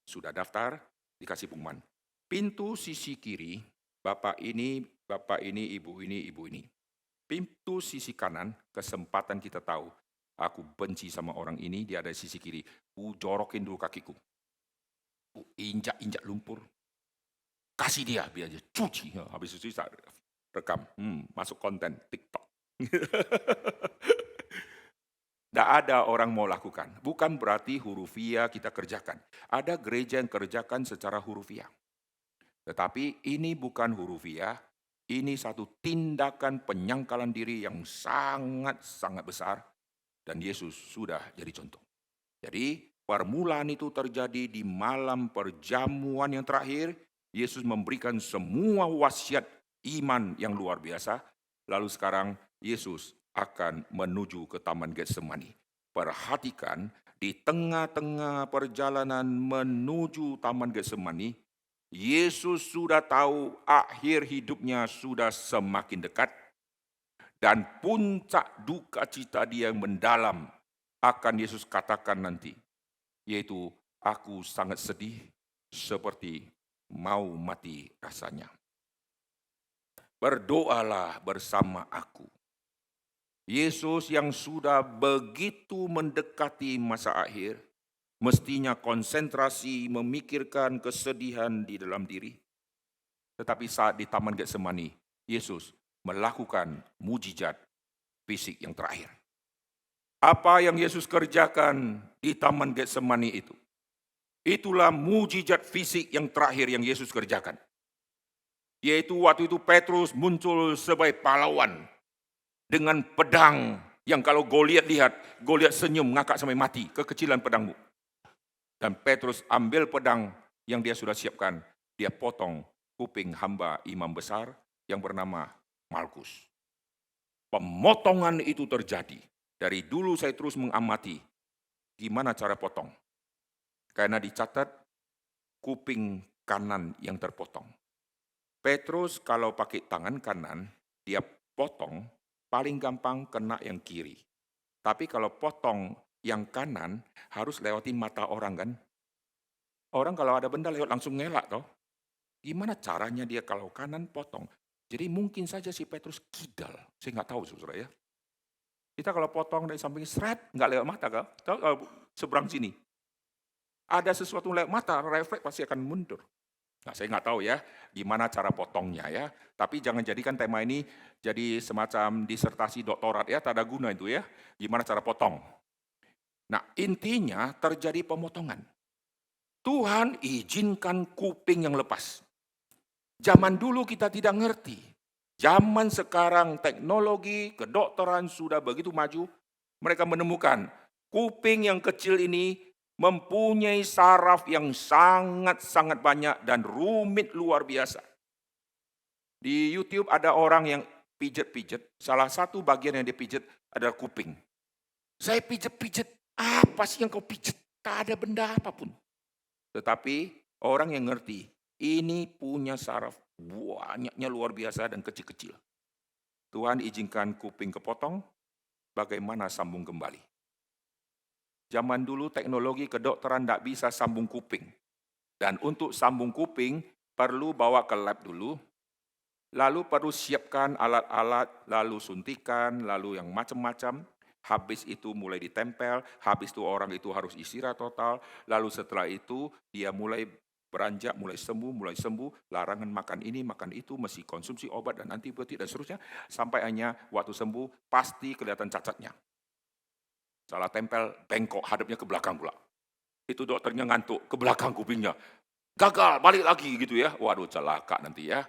[SPEAKER 1] Sudah daftar, dikasih pengumuman. Pintu sisi kiri, bapak ini, ibu ini, ibu ini. Pintu sisi kanan, kesempatan kita tahu. Aku benci sama orang ini, dia ada di sisi kiri. Ku jorokin dulu kakiku. Ku injak-injak lumpur. Kasih dia, biar dia cuci. Habis itu saya rekam, masuk konten TikTok. Tidak ada orang mau lakukan. Bukan berarti hurufiah kita kerjakan. Ada gereja yang kerjakan secara hurufiah. Tetapi ini bukan hurufiah, ini satu tindakan penyangkalan diri yang sangat-sangat besar. Dan Yesus sudah jadi contoh. Jadi permulaan itu terjadi di malam perjamuan yang terakhir. Yesus memberikan semua wasiat iman yang luar biasa. Lalu sekarang Yesus akan menuju ke Taman Getsemani. Perhatikan di tengah-tengah perjalanan menuju Taman Getsemani, Yesus sudah tahu akhir hidupnya sudah semakin dekat. Dan puncak duka cita dia yang mendalam akan Yesus katakan nanti. Yaitu, aku sangat sedih seperti mau mati rasanya. Berdoalah bersama aku. Yesus yang sudah begitu mendekati masa akhir, mestinya konsentrasi memikirkan kesedihan di dalam diri. Tetapi saat di Taman Getsemani, Yesus melakukan mujizat fisik yang terakhir. Apa yang Yesus kerjakan di Taman Getsemani itu? Itulah mujizat fisik yang terakhir yang Yesus kerjakan. Yaitu waktu itu Petrus muncul sebagai pahlawan dengan pedang yang kalau Goliat lihat, Goliat senyum ngakak sampai mati, kekecilan pedangmu. Dan Petrus ambil pedang yang dia sudah siapkan, dia potong kuping hamba imam besar yang bernama Malkus. Pemotongan itu terjadi. Dari dulu saya terus mengamati gimana cara potong. Karena dicatat kuping kanan yang terpotong. Petrus kalau pakai tangan kanan, dia potong, paling gampang kena yang kiri. Tapi kalau potong yang kanan, harus lewatin mata orang kan. Orang kalau ada benda lewat langsung ngelak toh. Gimana caranya dia kalau kanan potong? Jadi mungkin saja si Petrus kidal. Saya nggak tahu saudara ya. Kita kalau potong dari samping seret, nggak lewat mata kan? Tahu kalau seberang sini. Ada sesuatu lewat mata, refleks pasti akan mundur. Nah, saya nggak tahu ya gimana cara potongnya ya. Tapi jangan jadikan tema ini jadi semacam disertasi doktorat ya, tak ada guna itu ya. Gimana cara potong. Nah, intinya terjadi pemotongan. Tuhan izinkan kuping yang lepas. Zaman dulu kita tidak ngerti. Zaman sekarang teknologi, kedokteran sudah begitu maju. Mereka menemukan kuping yang kecil ini mempunyai saraf yang sangat-sangat banyak dan rumit luar biasa. Di YouTube ada orang yang pijet-pijet, salah satu bagian yang dia pijet adalah kuping. Saya pijet-pijet, apa sih yang kau pijet? Tak ada benda apapun. Tetapi orang yang ngerti, ini punya saraf banyaknya luar biasa dan kecil-kecil. Tuhan izinkan kuping kepotong, bagaimana sambung kembali. Zaman dulu teknologi kedokteran tidak bisa sambung kuping. Dan untuk sambung kuping perlu bawa ke lab dulu, lalu perlu siapkan alat-alat, lalu suntikan, lalu yang macam-macam. Habis itu mulai ditempel, habis itu orang itu harus istirahat total, lalu setelah itu dia mulai beranjak, mulai sembuh, larangan makan ini, makan itu, mesti konsumsi obat dan antibiotik dan seterusnya, sampai hanya waktu sembuh pasti kelihatan cacatnya. Salah tempel, bengkok, hadapnya ke belakang pula. Itu dokternya ngantuk, ke belakang kupingnya. Gagal, balik lagi gitu ya. Waduh, celaka nanti ya.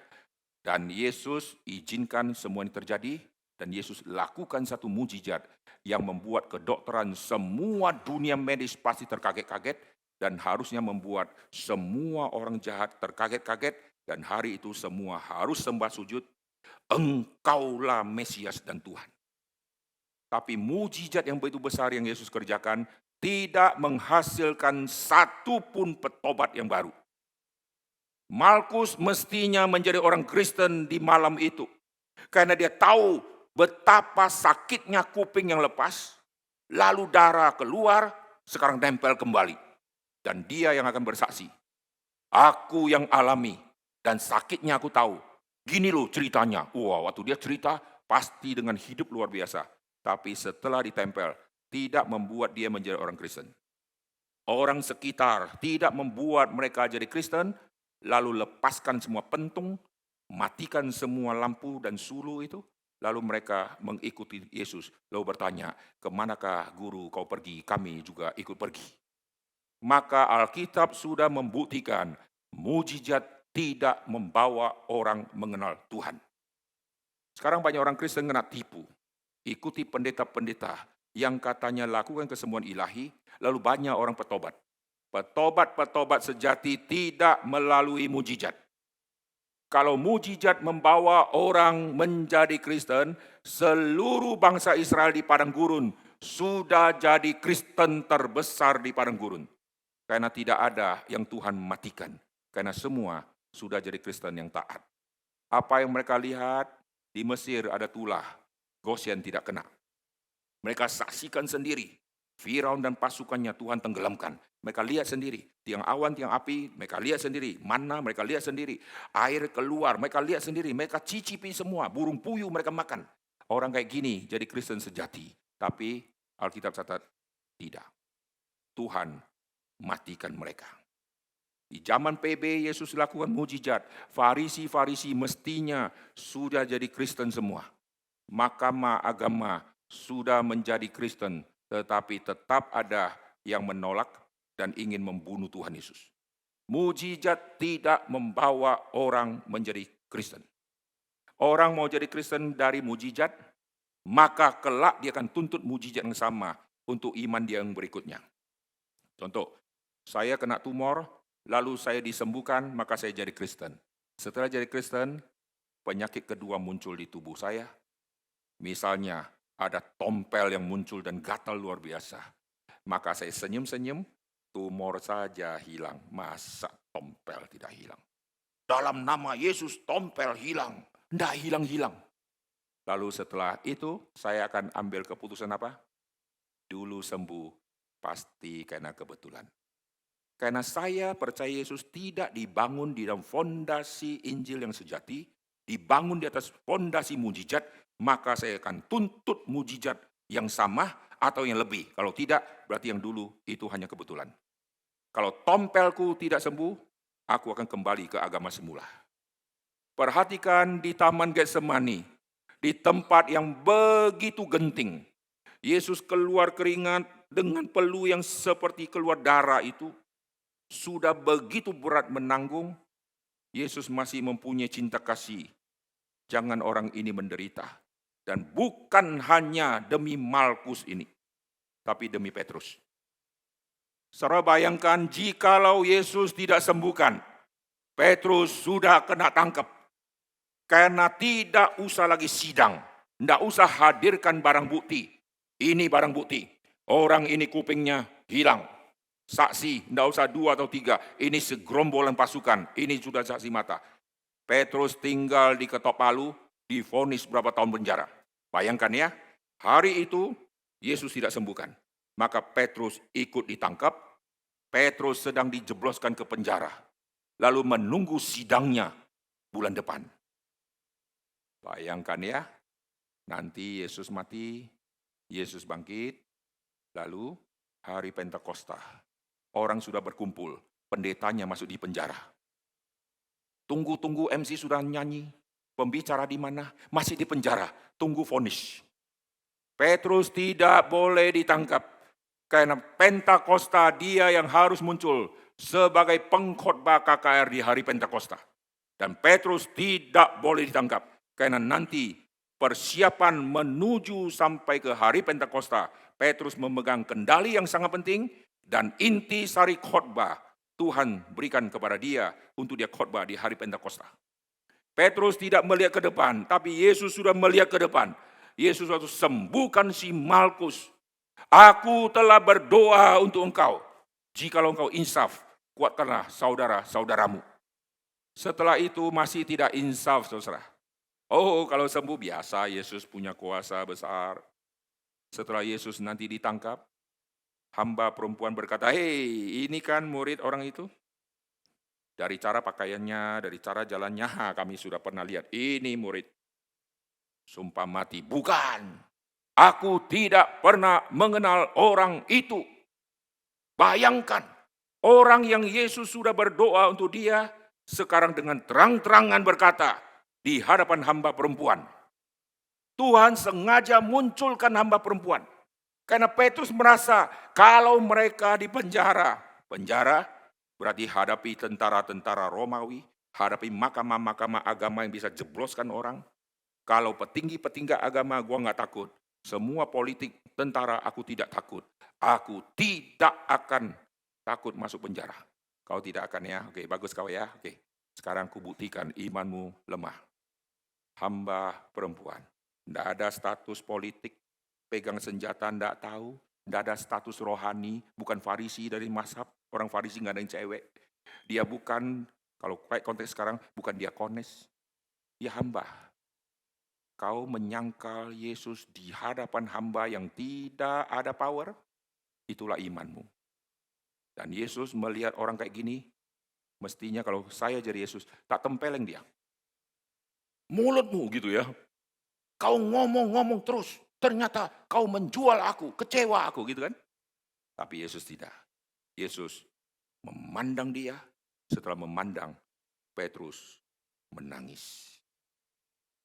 [SPEAKER 1] Dan Yesus izinkan semua ini terjadi, dan Yesus lakukan satu mujizat yang membuat kedokteran semua dunia medis pasti terkaget-kaget, dan harusnya membuat semua orang jahat terkaget-kaget, dan hari itu semua harus sembah sujud, Engkaulah Mesias dan Tuhan. Tapi mujizat yang begitu besar yang Yesus kerjakan tidak menghasilkan satu pun petobat yang baru. Markus mestinya menjadi orang Kristen di malam itu. Karena dia tahu betapa sakitnya kuping yang lepas, lalu darah keluar, sekarang nempel kembali. Dan dia yang akan bersaksi. Aku yang alami dan sakitnya aku tahu. Gini loh ceritanya. Wah, waktu dia cerita pasti dengan hidup luar biasa. Tapi setelah ditempel, tidak membuat dia menjadi orang Kristen. Orang sekitar tidak membuat mereka jadi Kristen, lalu lepaskan semua pentung, matikan semua lampu dan sulu itu, lalu mereka mengikuti Yesus. Lalu bertanya, kemanakah guru kau pergi? Kami juga ikut pergi. Maka Alkitab sudah membuktikan mujizat tidak membawa orang mengenal Tuhan. Sekarang banyak orang Kristen kena tipu. Ikuti pendeta-pendeta yang katanya lakukan kesembuhan ilahi, lalu banyak orang bertobat. Petobat-petobat sejati tidak melalui mujizat. Kalau mujizat membawa orang menjadi Kristen, seluruh bangsa Israel di padang gurun sudah jadi Kristen terbesar di padang gurun. Karena tidak ada yang Tuhan matikan. Karena semua sudah jadi Kristen yang taat. Apa yang mereka lihat di Mesir ada tulah, Goshen tidak kena. Mereka saksikan sendiri. Firaun dan pasukannya Tuhan tenggelamkan. Mereka lihat sendiri. Tiang awan, tiang api, mereka lihat sendiri. Mana mereka lihat sendiri. Air keluar, mereka lihat sendiri. Mereka cicipi semua. Burung puyuh mereka makan. Orang kayak gini jadi Kristen sejati. Tapi Alkitab catat, tidak. Tuhan matikan mereka. Di zaman PB Yesus lakukan mujizat. Farisi-farisi mestinya sudah jadi Kristen semua. Mahkamah agama sudah menjadi Kristen. Tetapi tetap ada yang menolak dan ingin membunuh Tuhan Yesus. Mujizat tidak membawa orang menjadi Kristen. Orang mau jadi Kristen dari mujizat, maka kelak dia akan tuntut mujizat yang sama untuk iman dia yang berikutnya. Contoh, saya kena tumor, lalu saya disembuhkan, maka saya jadi Kristen. Setelah jadi Kristen, penyakit kedua muncul di tubuh saya. Misalnya, ada tompel yang muncul dan gatal luar biasa. Maka saya senyum-senyum, tumor saja hilang. Masa tompel tidak hilang? Dalam nama Yesus tompel hilang. Tidak hilang-hilang. Lalu setelah itu saya akan ambil keputusan apa? Dulu sembuh, pasti karena kebetulan. Karena saya percaya Yesus tidak dibangun di dalam fondasi Injil yang sejati, dibangun di atas fondasi mujizat, maka saya akan tuntut mujizat yang sama atau yang lebih. Kalau tidak, berarti yang dulu itu hanya kebetulan. Kalau tompelku tidak sembuh, aku akan kembali ke agama semula. Perhatikan di Taman Getsemani, di tempat yang begitu genting. Yesus keluar keringat dengan peluh yang seperti keluar darah itu. Sudah begitu berat menanggung, Yesus masih mempunyai cinta kasih. Jangan orang ini menderita. Dan bukan hanya demi Malkus ini, tapi demi Petrus. Saudara bayangkan jikalau Yesus tidak sembuhkan, Petrus sudah kena tangkap. Karena tidak usah lagi sidang, tidak usah hadirkan barang bukti. Ini barang bukti, orang ini kupingnya hilang. Saksi, tidak usah 2 atau 3, ini segerombolan pasukan, ini sudah saksi mata. Petrus tinggal di ketok palu, divonis berapa tahun penjara. Bayangkan ya, hari itu Yesus tidak sembuhkan. Maka Petrus ikut ditangkap, Petrus sedang dijebloskan ke penjara. Lalu menunggu sidangnya bulan depan. Bayangkan ya, nanti Yesus mati, Yesus bangkit, lalu hari Pentakosta. Orang sudah berkumpul, pendetanya masuk di penjara. Tunggu-tunggu MC sudah nyanyi, pembicara di mana? Masih di penjara, tunggu vonis. Petrus tidak boleh ditangkap, karena Pentakosta dia yang harus muncul sebagai pengkhotbah KKR di hari Pentakosta. Dan Petrus tidak boleh ditangkap, karena nanti persiapan menuju sampai ke hari Pentakosta, Petrus memegang kendali yang sangat penting, dan inti sari khotbah Tuhan berikan kepada dia untuk dia khotbah di hari Pentakosta. Petrus tidak melihat ke depan, tapi Yesus sudah melihat ke depan. Yesus waktu sembuhkan si Malkus. Aku telah berdoa untuk engkau. Jikalau engkau insaf, kuatkanlah saudara-saudaramu. Setelah itu masih tidak insaf, saudara. Oh, kalau sembuh biasa, Yesus punya kuasa besar. Setelah Yesus nanti ditangkap, hamba perempuan berkata, hei, ini kan murid orang itu. Dari cara pakaiannya, dari cara jalannya, kami sudah pernah lihat. Ini murid. Sumpah mati. Bukan. Aku tidak pernah mengenal orang itu. Bayangkan, orang yang Yesus sudah berdoa untuk dia, sekarang dengan terang-terangan berkata, di hadapan hamba perempuan. Tuhan sengaja munculkan hamba perempuan. Karena Petrus merasa kalau mereka di penjara berarti hadapi tentara-tentara Romawi, hadapi mahkamah-mahkamah agama yang bisa jebloskan orang. Kalau petinggi-petinggi agama gua nggak takut. Semua politik tentara aku tidak takut. Aku tidak akan takut masuk penjara. Kau tidak akan ya? Oke, bagus kau ya. Oke. Sekarang ku buktikan imanmu lemah. Hamba perempuan. Tidak ada status politik, pegang senjata tidak tahu, tidak ada status rohani, bukan Farisi dari mazhab, orang Farisi nggak ada yang cewek. Dia bukan, kalau kayak konteks sekarang, bukan diakones, dia hamba. Kau menyangkal Yesus di hadapan hamba yang tidak ada power, itulah imanmu. Dan Yesus melihat orang kayak gini, mestinya kalau saya jadi Yesus, tak tempeleng dia. Mulutmu gitu ya. Kau ngomong-ngomong terus, ternyata kau menjual aku, kecewa aku gitu kan. Tapi Yesus tidak. Yesus memandang dia, setelah memandang Petrus menangis.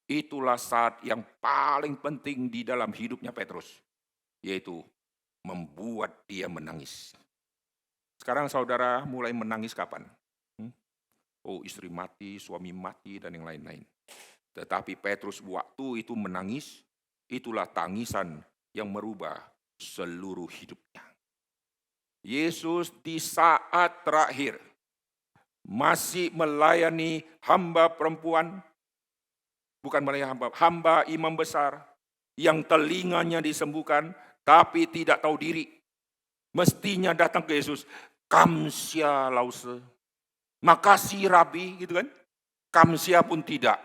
[SPEAKER 1] Itulah saat yang paling penting di dalam hidupnya Petrus, yaitu membuat dia menangis. Sekarang saudara mulai menangis kapan? Oh, istri mati, suami mati, dan yang lain-lain. Tetapi Petrus waktu itu menangis, itulah tangisan yang merubah seluruh hidupnya. Yesus di saat terakhir masih melayani hamba perempuan, bukan melayani hamba imam besar, yang telinganya disembuhkan, tapi tidak tahu diri. Mestinya datang ke Yesus, kamsia lause, makasih Rabi, gitu kan. Kamsia pun tidak.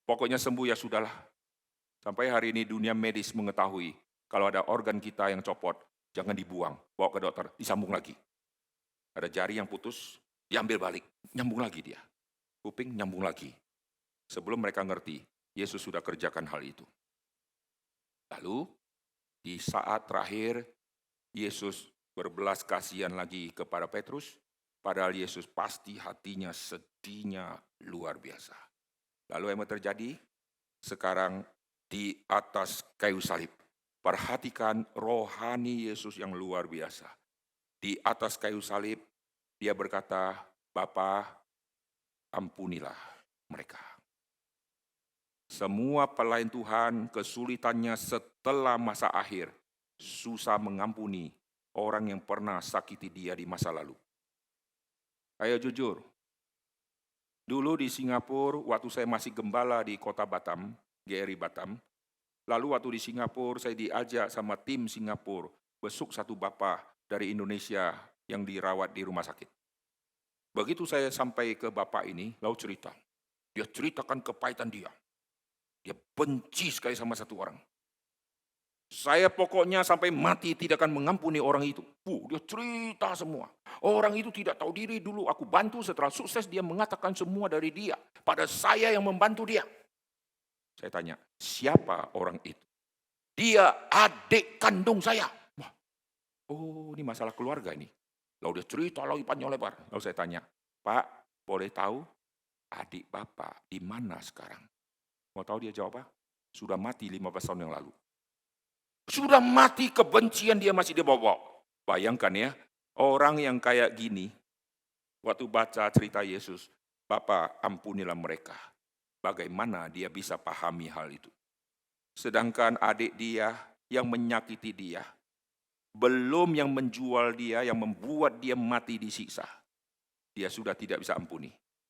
[SPEAKER 1] Pokoknya sembuh ya sudahlah. Sampai hari ini dunia medis mengetahui kalau ada organ kita yang copot, jangan dibuang, bawa ke dokter, disambung lagi. Ada jari yang putus, diambil balik, nyambung lagi dia. Kuping nyambung lagi. Sebelum mereka ngerti, Yesus sudah kerjakan hal itu. Lalu di saat terakhir, Yesus berbelas kasihan lagi kepada Petrus, padahal Yesus pasti hatinya sedihnya luar biasa. Lalu yang terjadi? Sekarang di atas kayu salib. Perhatikan rohani Yesus yang luar biasa. Di atas kayu salib, dia berkata, Bapa, ampunilah mereka. Semua pelayan Tuhan kesulitannya setelah masa akhir, susah mengampuni orang yang pernah sakiti dia di masa lalu. Ayo jujur, dulu di Singapura, waktu saya masih gembala di kota Batam, GRI Batam, lalu waktu di Singapura saya diajak sama tim Singapura besuk satu bapak dari Indonesia yang dirawat di rumah sakit. Begitu saya sampai ke bapak ini, lalu cerita. Dia ceritakan kepahitan dia. Dia benci sekali sama satu orang. Saya pokoknya sampai mati tidak akan mengampuni orang itu. Dia cerita semua. Orang itu tidak tahu diri dulu, aku bantu, setelah sukses dia mengatakan semua dari dia. Pada saya yang membantu dia. Saya tanya, siapa orang itu? Dia adik kandung saya. Wah, oh ini masalah keluarga ini. Lalu dia cerita lagi panjang lebar. Lalu saya tanya, Pak, boleh tahu adik Bapak di mana sekarang? Mau tahu dia jawab apa? Sudah mati 15 tahun yang lalu. Sudah mati, kebencian dia masih dibawa. Bayangkan ya, orang yang kayak gini, waktu baca cerita Yesus, Bapa ampunilah mereka. Bagaimana dia bisa pahami hal itu? Sedangkan adik dia yang menyakiti dia, belum yang menjual dia, yang membuat dia mati disiksa. Dia sudah tidak bisa ampuni.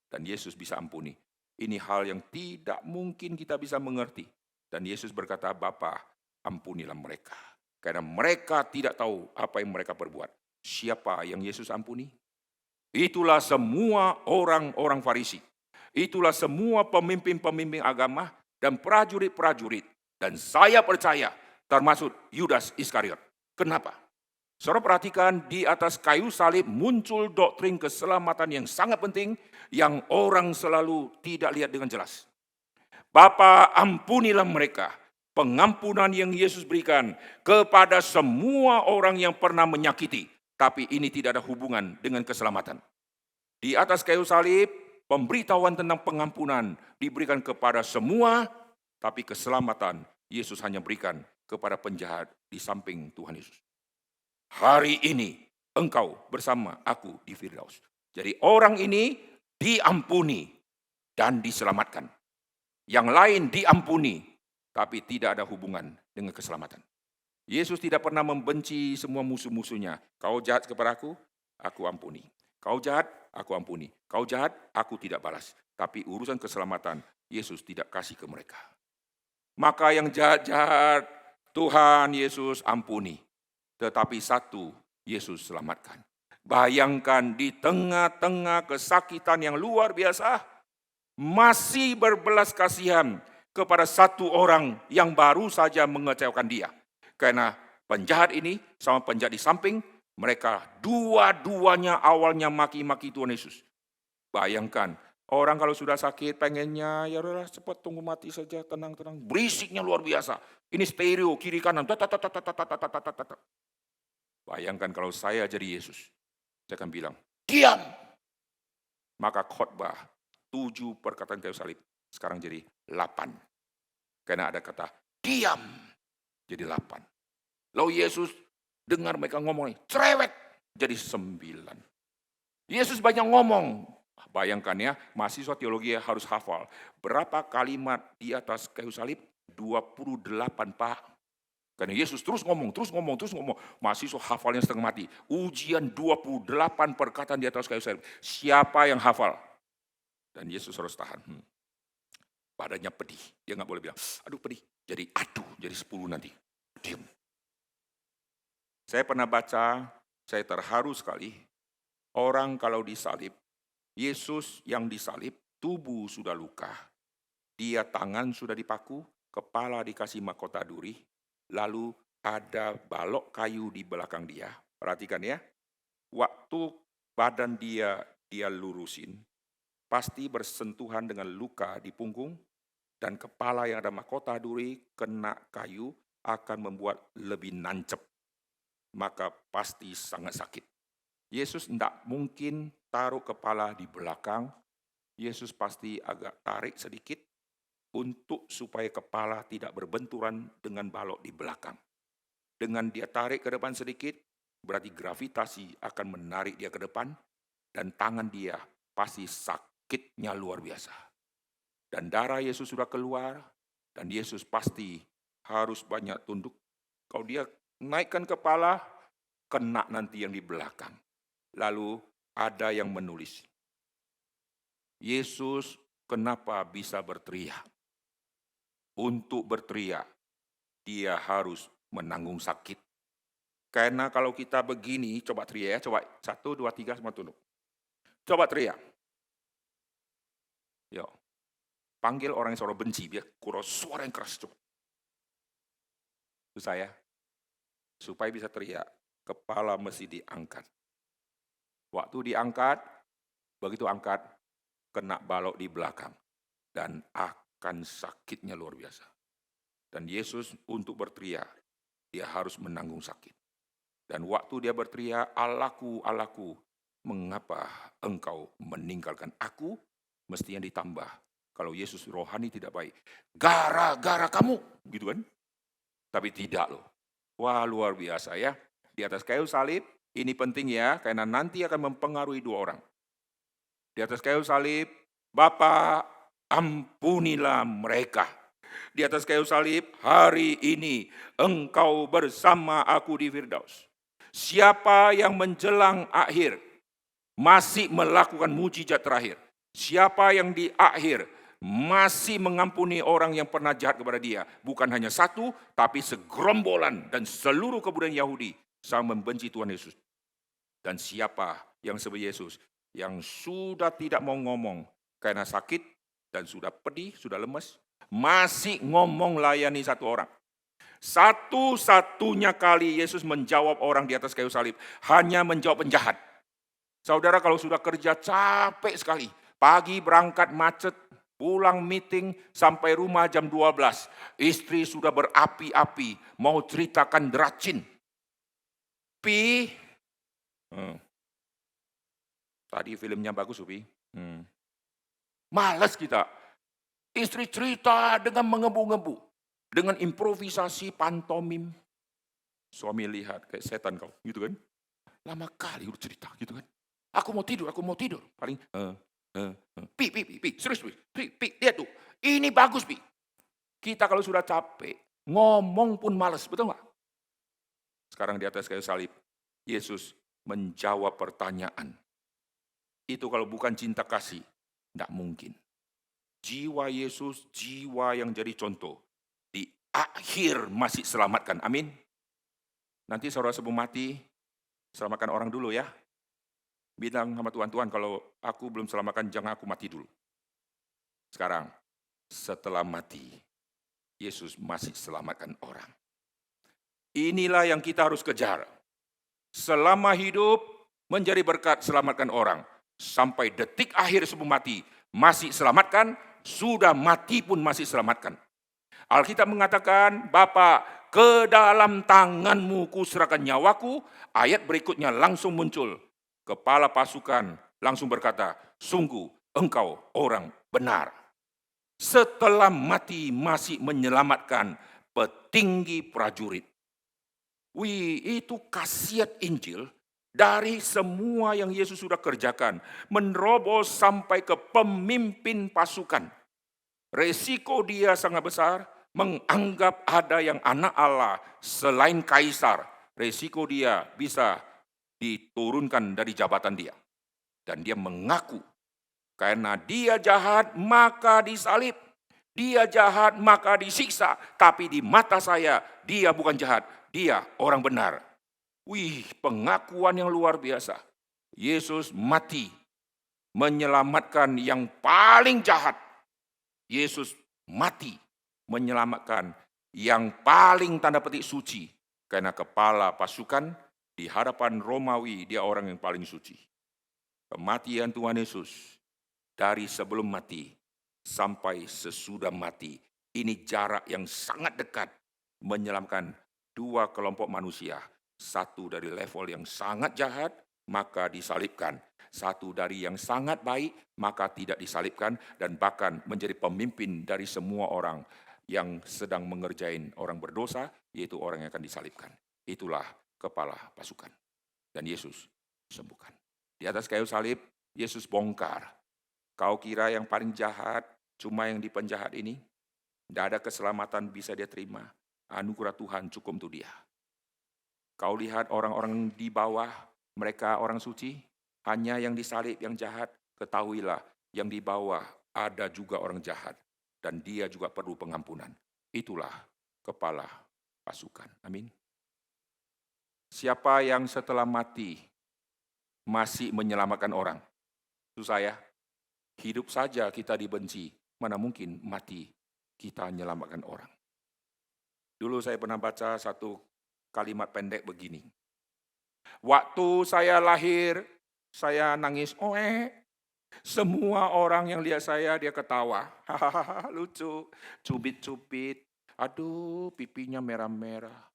[SPEAKER 1] Dan Yesus bisa ampuni. Ini hal yang tidak mungkin kita bisa mengerti. Dan Yesus berkata, Bapa, ampunilah mereka. Karena mereka tidak tahu apa yang mereka perbuat. Siapa yang Yesus ampuni? Itulah semua orang-orang Farisi. Itulah semua pemimpin-pemimpin agama dan prajurit-prajurit. Dan saya percaya termasuk Yudas Iskariot. Kenapa? Saudara perhatikan, di atas kayu salib muncul doktrin keselamatan yang sangat penting yang orang selalu tidak lihat dengan jelas. Bapa, ampunilah mereka. Pengampunan yang Yesus berikan kepada semua orang yang pernah menyakiti. Tapi ini tidak ada hubungan dengan keselamatan. Di atas kayu salib, pemberitahuan tentang pengampunan diberikan kepada semua. Tapi keselamatan Yesus hanya berikan kepada penjahat di samping Tuhan Yesus. Hari ini engkau bersama aku di Firdaus. Jadi orang ini diampuni dan diselamatkan. Yang lain diampuni, tapi tidak ada hubungan dengan keselamatan. Yesus tidak pernah membenci semua musuh-musuhnya. Kau jahat kepada aku ampuni. Kau jahat, aku ampuni. Kau jahat, aku tidak balas. Tapi urusan keselamatan, Yesus tidak kasih ke mereka. Maka yang jahat-jahat, Tuhan Yesus ampuni. Tetapi satu, Yesus selamatkan. Bayangkan di tengah-tengah kesakitan yang luar biasa, masih berbelas kasihan kepada satu orang yang baru saja mengecewakan dia. Karena penjahat ini sama penjahat di samping, mereka dua-duanya awalnya maki-maki Tuhan Yesus. Bayangkan, orang kalau sudah sakit pengennya, ya udahlah cepat tunggu mati saja, tenang-tenang. Berisiknya luar biasa. Ini stereo, kiri kanan. Bayangkan kalau saya jadi Yesus, saya akan bilang, diam. Maka khotbah 7 perkataan kayu salib sekarang jadi 8. Karena ada kata diam, jadi 8. Lalu Yesus dengar mereka ngomong, cerewet, jadi 9. Yesus banyak ngomong. Bayangkan ya, mahasiswa teologi harus hafal. Berapa kalimat di atas kayu salib? 28, Pak. Karena Yesus terus ngomong. Mahasiswa hafalnya setengah mati. Ujian 28 perkataan di atas kayu salib. Siapa yang hafal? Dan Yesus harus tahan. Badannya pedih. Dia nggak boleh bilang, aduh pedih. Jadi 10 nanti. Diam. Saya pernah baca, saya terharu sekali. Orang kalau disalib, Yesus yang disalib, tubuh sudah luka. Dia tangan sudah dipaku, kepala dikasih mahkota duri. Lalu ada balok kayu di belakang dia. Perhatikan ya. Waktu badan dia lurusin, pasti bersentuhan dengan luka di punggung, dan kepala yang ada mahkota duri kena kayu akan membuat lebih nancep. Maka pasti sangat sakit. Yesus tidak mungkin taruh kepala di belakang. Yesus pasti agak tarik sedikit untuk supaya kepala tidak berbenturan dengan balok di belakang. Dengan dia tarik ke depan sedikit, berarti gravitasi akan menarik dia ke depan, dan tangan dia pasti sakitnya luar biasa. Dan darah Yesus sudah keluar, dan Yesus pasti harus banyak tunduk. Kalau dia naikkan kepala, kena nanti yang di belakang. Lalu ada yang menulis, Yesus kenapa bisa berteriak? Untuk berteriak, dia harus menanggung sakit. Karena kalau kita begini, coba teriak ya, coba 1, 2, 3 semua tunduk. Coba teriak. Yo, panggil orang yang suara benci, biar kurang suara yang keras. Coba. Itu saya, supaya bisa teriak, kepala mesti diangkat. Waktu diangkat, begitu angkat, kena balok di belakang. Dan akan sakitnya luar biasa. Dan Yesus untuk berteriak, dia harus menanggung sakit. Dan waktu dia berteriak, Allahku, Allahku, mengapa engkau meninggalkan aku? Mestinya ditambah. Kalau Yesus rohani tidak baik. Gara-gara kamu. Gitu kan? Tapi tidak loh. Wah luar biasa ya. Di atas kayu salib, ini penting ya. Karena nanti akan mempengaruhi 2 orang. Di atas kayu salib, Bapa, ampunilah mereka. Di atas kayu salib, hari ini engkau bersama aku di Firdaus. Siapa yang menjelang akhir masih melakukan mujizat terakhir. Siapa yang di akhir masih mengampuni orang yang pernah jahat kepada dia. Bukan hanya satu, tapi segerombolan dan seluruh kebudayaan Yahudi sama membenci Tuhan Yesus. Dan siapa yang seperti Yesus, yang sudah tidak mau ngomong karena sakit dan sudah pedih, sudah lemas, masih ngomong layani satu orang. Satu-satunya kali Yesus menjawab orang di atas kayu salib, hanya menjawab penjahat. Saudara kalau sudah kerja capek sekali, pagi berangkat macet, pulang meeting sampai rumah jam 12. Istri sudah berapi-api, mau ceritakan deracin. Tadi filmnya bagus, Upi. Malas kita. Istri cerita dengan mengebu-ngebu. Dengan improvisasi pantomim. Suami lihat, kayak setan kau, gitu kan. Lama kali udah cerita, gitu kan. Aku mau tidur. Paling, serius, lihat tuh. Ini bagus, Pi. Kita kalau sudah capek, ngomong pun malas, betul nggak? Sekarang di atas kayu salib, Yesus menjawab pertanyaan. Itu kalau bukan cinta kasih, tidak mungkin. Jiwa Yesus, jiwa yang jadi contoh. Di akhir masih selamatkan, amin. Nanti saudara sebelum mati, selamatkan orang dulu ya. Bilang sama Tuhan, kalau aku belum selamatkan, jangan aku mati dulu. Sekarang, setelah mati, Yesus masih selamatkan orang. Inilah yang kita harus kejar. Selama hidup, menjadi berkat selamatkan orang. Sampai detik akhir sebelum mati, masih selamatkan, sudah mati pun masih selamatkan. Alkitab mengatakan, Bapa, ke dalam tanganmu kuserahkan nyawaku. Ayat berikutnya langsung muncul. Kepala pasukan langsung berkata, sungguh engkau orang benar. Setelah mati masih menyelamatkan petinggi prajurit. Itu khasiat Injil dari semua yang Yesus sudah kerjakan. Menerobos sampai ke pemimpin pasukan. Resiko dia sangat besar, menganggap ada yang anak Allah selain kaisar. Resiko dia bisa diturunkan dari jabatan dia. Dan dia mengaku, karena dia jahat maka disalib. Dia jahat maka disiksa. Tapi di mata saya, dia bukan jahat. Dia orang benar. Pengakuan yang luar biasa. Yesus mati menyelamatkan yang paling jahat. Yesus mati menyelamatkan yang paling tanda petik suci. Karena kepala pasukan di hadapan Romawi, dia orang yang paling suci. Kematian Tuhan Yesus dari sebelum mati sampai sesudah mati. Ini jarak yang sangat dekat menyelamatkan dua kelompok manusia. Satu dari level yang sangat jahat, maka disalibkan. Satu dari yang sangat baik, maka tidak disalibkan. Dan bahkan menjadi pemimpin dari semua orang yang sedang mengerjain orang berdosa, yaitu orang yang akan disalibkan. Itulah kepala pasukan. Dan Yesus sembuhkan. Di atas kayu salib, Yesus bongkar. Kau kira yang paling jahat cuma yang di penjahat ini? Tidak ada keselamatan bisa dia terima. Anugerah Tuhan cukup untuk dia. Kau lihat orang-orang di bawah, mereka orang suci, hanya yang disalib yang jahat. Ketahuilah, yang di bawah ada juga orang jahat. Dan dia juga perlu pengampunan. Itulah kepala pasukan. Amin. Siapa yang setelah mati masih menyelamatkan orang? Itu saya. Hidup saja kita dibenci. Mana mungkin mati kita menyelamatkan orang. Dulu saya pernah baca satu kalimat pendek begini. Waktu saya lahir, saya nangis. Semua orang yang lihat saya, dia ketawa. Hahaha, lucu. Cubit-cubit. Aduh, pipinya merah-merah.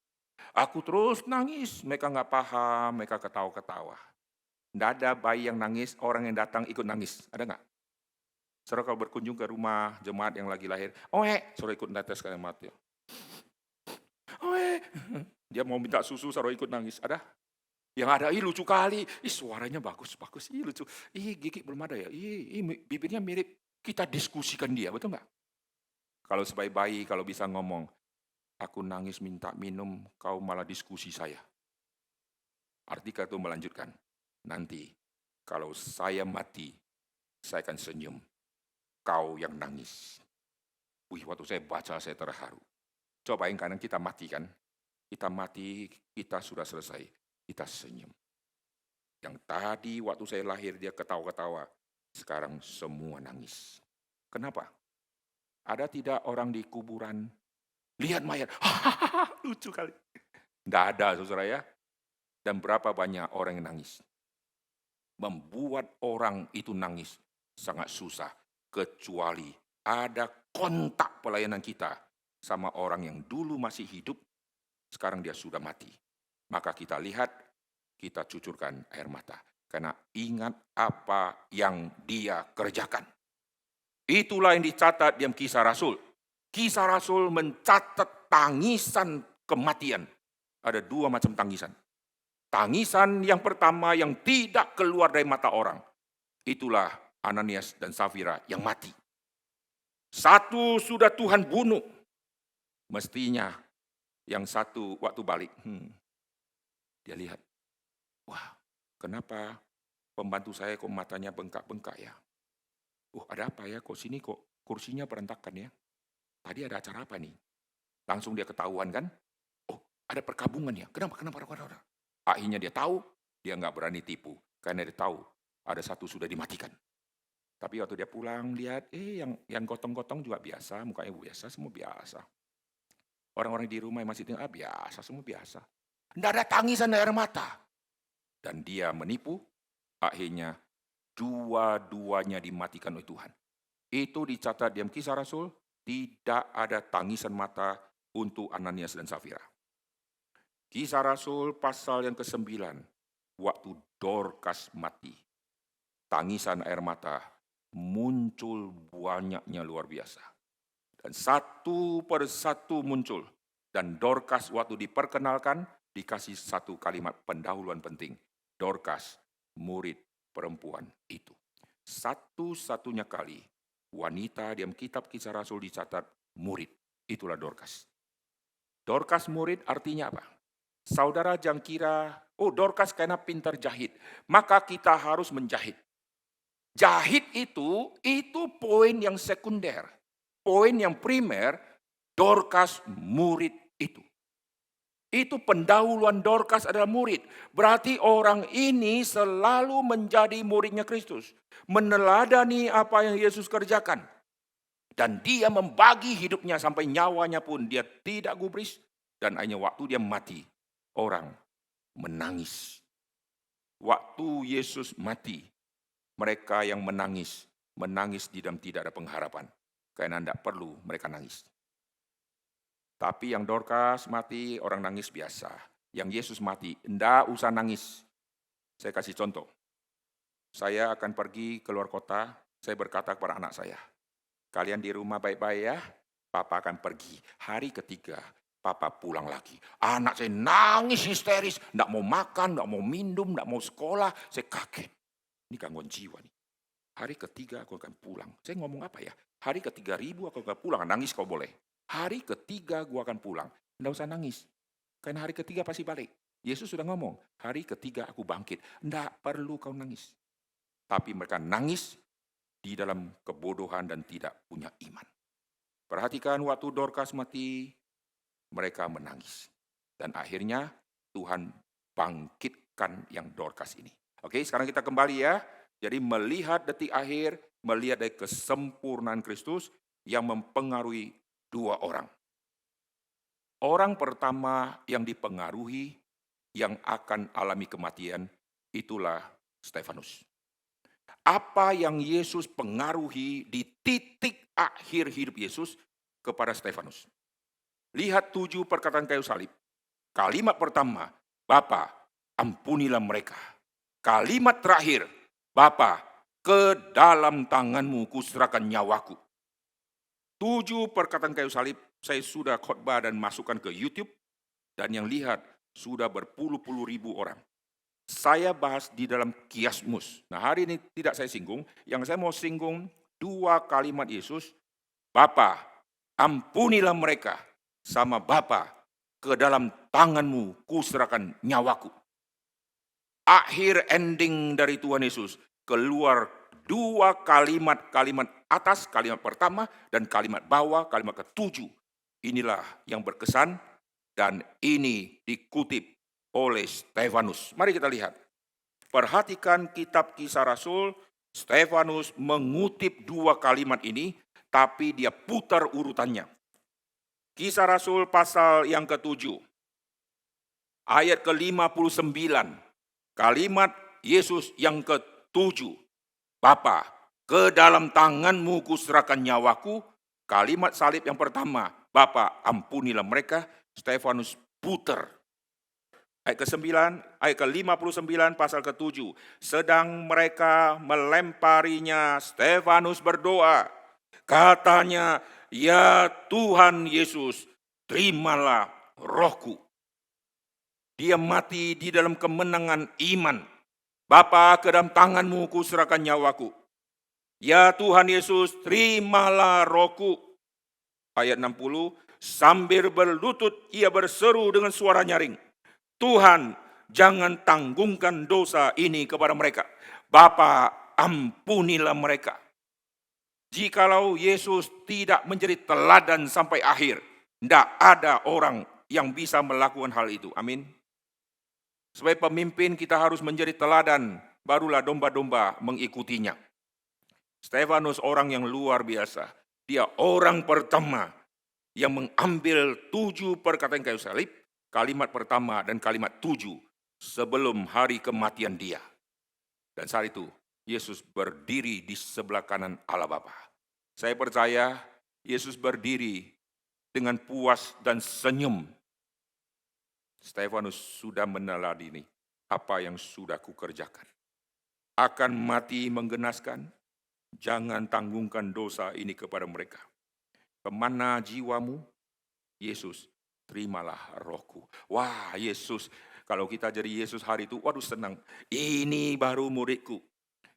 [SPEAKER 1] Aku terus nangis, mereka nggak paham, mereka ketawa-ketawa. Nggak ada bayi yang nangis, orang yang datang ikut nangis. Ada nggak? Saudara kalau berkunjung ke rumah jemaat yang lagi lahir, saudara ikut netes kayak mati. Dia mau minta susu, saudara ikut nangis. Ada? Yang ada, lucu kali, suaranya bagus, lucu. Gigi belum ada ya, bibirnya mirip. Kita diskusikan dia, betul nggak? Kalau sebagai bayi, kalau bisa ngomong, aku nangis minta minum, kau malah diskusi saya. Artikel itu melanjutkan, nanti kalau saya mati, saya akan senyum. engkau yang nangis. Waktu saya baca saya terharu. Coba yang kadang kita mati kan. Kita mati, kita sudah selesai. Kita senyum. Yang tadi waktu saya lahir dia ketawa-ketawa. Sekarang semua nangis. Kenapa? Ada tidak orang di kuburan lihat mayat? Lucu kali. Tidak ada saudara ya. Dan berapa banyak orang yang nangis. Membuat orang itu nangis sangat susah. Kecuali ada kontak pelayanan kita sama orang yang dulu masih hidup. Sekarang dia sudah mati. Maka kita lihat, kita cucurkan air mata. Karena ingat apa yang dia kerjakan. Itulah yang dicatat dalam Kisah Rasul. Kisah Rasul mencatat tangisan kematian. Ada dua macam tangisan. Tangisan yang pertama yang tidak keluar dari mata orang. Itulah Ananias dan Safira yang mati. Satu sudah Tuhan bunuh. Mestinya yang satu waktu balik. Dia lihat. Wah, kenapa pembantu saya kok matanya bengkak-bengkak ya? Ada apa ya? Kok sini kok kursinya berantakan ya? Tadi ada acara apa nih? Langsung dia ketahuan kan? Ada perkabungan ya? Kenapa? Akhirnya dia tahu, dia nggak berani tipu. Karena dia tahu ada satu sudah dimatikan. Tapi waktu dia pulang lihat, yang gotong-gotong juga biasa, mukanya biasa, semua biasa. Orang-orang di rumah yang masih tinggal, biasa, semua biasa. Tidak ada tangisan air mata. Dan dia menipu, akhirnya dua-duanya dimatikan oleh Tuhan. Itu dicatat dalam Kisah Rasul, tidak ada tangisan mata untuk Ananias dan Safira. Kisah Rasul pasal yang ke-9, waktu Dorcas mati. Tangisan air mata muncul banyaknya luar biasa. Dan satu persatu muncul. Dan Dorcas waktu diperkenalkan, dikasih satu kalimat pendahuluan penting. Dorcas, murid perempuan itu. Satu-satunya kali wanita dalam kitab Kisah Rasul dicatat murid. Itulah Dorcas. Dorcas murid artinya apa? Saudara jangan kira, Dorcas karena pintar jahit, maka kita harus menjahit. Jahit itu poin yang sekunder. Poin yang primer, Dorcas murid itu. Itu pendahuluan Dorcas adalah murid. Berarti orang ini selalu menjadi muridnya Kristus. Meneladani apa yang Yesus kerjakan. Dan dia membagi hidupnya sampai nyawanya pun dia tidak gubris. Dan hanya waktu dia mati, orang menangis. Waktu Yesus mati, mereka yang menangis di dalam tidak ada pengharapan. Karena tidak perlu mereka nangis. Tapi yang Dorcas mati, orang nangis biasa. Yang Yesus mati, tidak usah nangis. Saya kasih contoh. Saya akan pergi keluar kota, saya berkata kepada anak saya, kalian di rumah baik-baik ya, Papa akan pergi. Hari ketiga, Papa pulang lagi. Anak saya nangis histeris, tidak mau makan, tidak mau minum, tidak mau sekolah. Saya kaget. Ini gangguan jiwa nih. Hari ketiga aku akan pulang. Saya ngomong apa ya? Hari ke-3000 aku akan pulang. Nangis kau boleh. Hari ketiga gua akan pulang. Tidak usah nangis. Karena hari ketiga pasti balik. Yesus sudah ngomong, hari ketiga aku bangkit. Tidak perlu kau nangis. Tapi mereka nangis di dalam kebodohan dan tidak punya iman. Perhatikan waktu Dorcas mati, mereka menangis. Dan akhirnya Tuhan bangkitkan yang Dorcas ini. Oke, sekarang kita kembali ya. Jadi melihat detik akhir, melihat dari kesempurnaan Kristus yang mempengaruhi dua orang. Orang pertama yang dipengaruhi, yang akan alami kematian, itulah Stefanus. Apa yang Yesus pengaruhi di titik akhir hidup Yesus kepada Stefanus. Lihat 7 perkataan kayu salib. Kalimat pertama, Bapa, ampunilah mereka. Kalimat terakhir, Bapa, ke dalam tanganmu kuserahkan nyawaku. 7 perkataan kayu salib, saya sudah khotbah dan masukkan ke YouTube. Dan yang lihat, sudah berpuluh-puluh ribu orang. Saya bahas di dalam Kiasmus. Nah hari ini tidak saya singgung. Yang saya mau singgung 2 kalimat Yesus. Bapa, ampunilah mereka. Sama Bapa, ke dalam tanganmu kuserahkan nyawaku. Akhir ending dari Tuhan Yesus. Keluar 2 kalimat-kalimat atas, kalimat pertama, dan kalimat bawah, kalimat ketujuh. Inilah yang berkesan dan ini dikutip oleh Stefanus. Mari kita lihat. Perhatikan kitab Kisah Rasul, Stefanus mengutip dua kalimat ini, tapi dia putar urutannya. Kisah Rasul pasal yang ke-7, ayat ke-59, kalimat Yesus yang ke-7, Bapa, ke dalam tanganmu kuserahkan nyawaku. Kalimat salib yang pertama, Bapa ampunilah mereka. Stefanus putar. Ayat ke-9, ayat ke-59 pasal ke-7. Sedang mereka melemparinya, Stefanus berdoa. Katanya, ya Tuhan Yesus, terimalah rohku. Dia mati di dalam kemenangan iman. Bapa, ke dalam tanganmu kuserahkan nyawaku. Ya Tuhan Yesus, terimalah rohku. Ayat 60, sambil berlutut ia berseru dengan suara nyaring. Tuhan, jangan tanggungkan dosa ini kepada mereka. Bapa, ampunilah mereka. Jikalau Yesus tidak menjadi teladan sampai akhir, tidak ada orang yang bisa melakukan hal itu. Amin. Sebagai pemimpin kita harus menjadi teladan, barulah domba-domba mengikutinya. Stefanus orang yang luar biasa. Dia orang pertama yang mengambil 7 perkataan kayu salib, kalimat pertama dan kalimat 7 sebelum hari kematian dia. Dan saat itu Yesus berdiri di sebelah kanan Allah Bapa. Saya percaya Yesus berdiri dengan puas dan senyum. Stefanus sudah meneladani apa yang sudah kukerjakan. Akan mati menggenaskan, jangan tanggungkan dosa ini kepada mereka. Kemana jiwamu? Yesus, terimalah rohku. Wah, Yesus, kalau kita jadi Yesus hari itu, waduh senang. Ini baru muridku.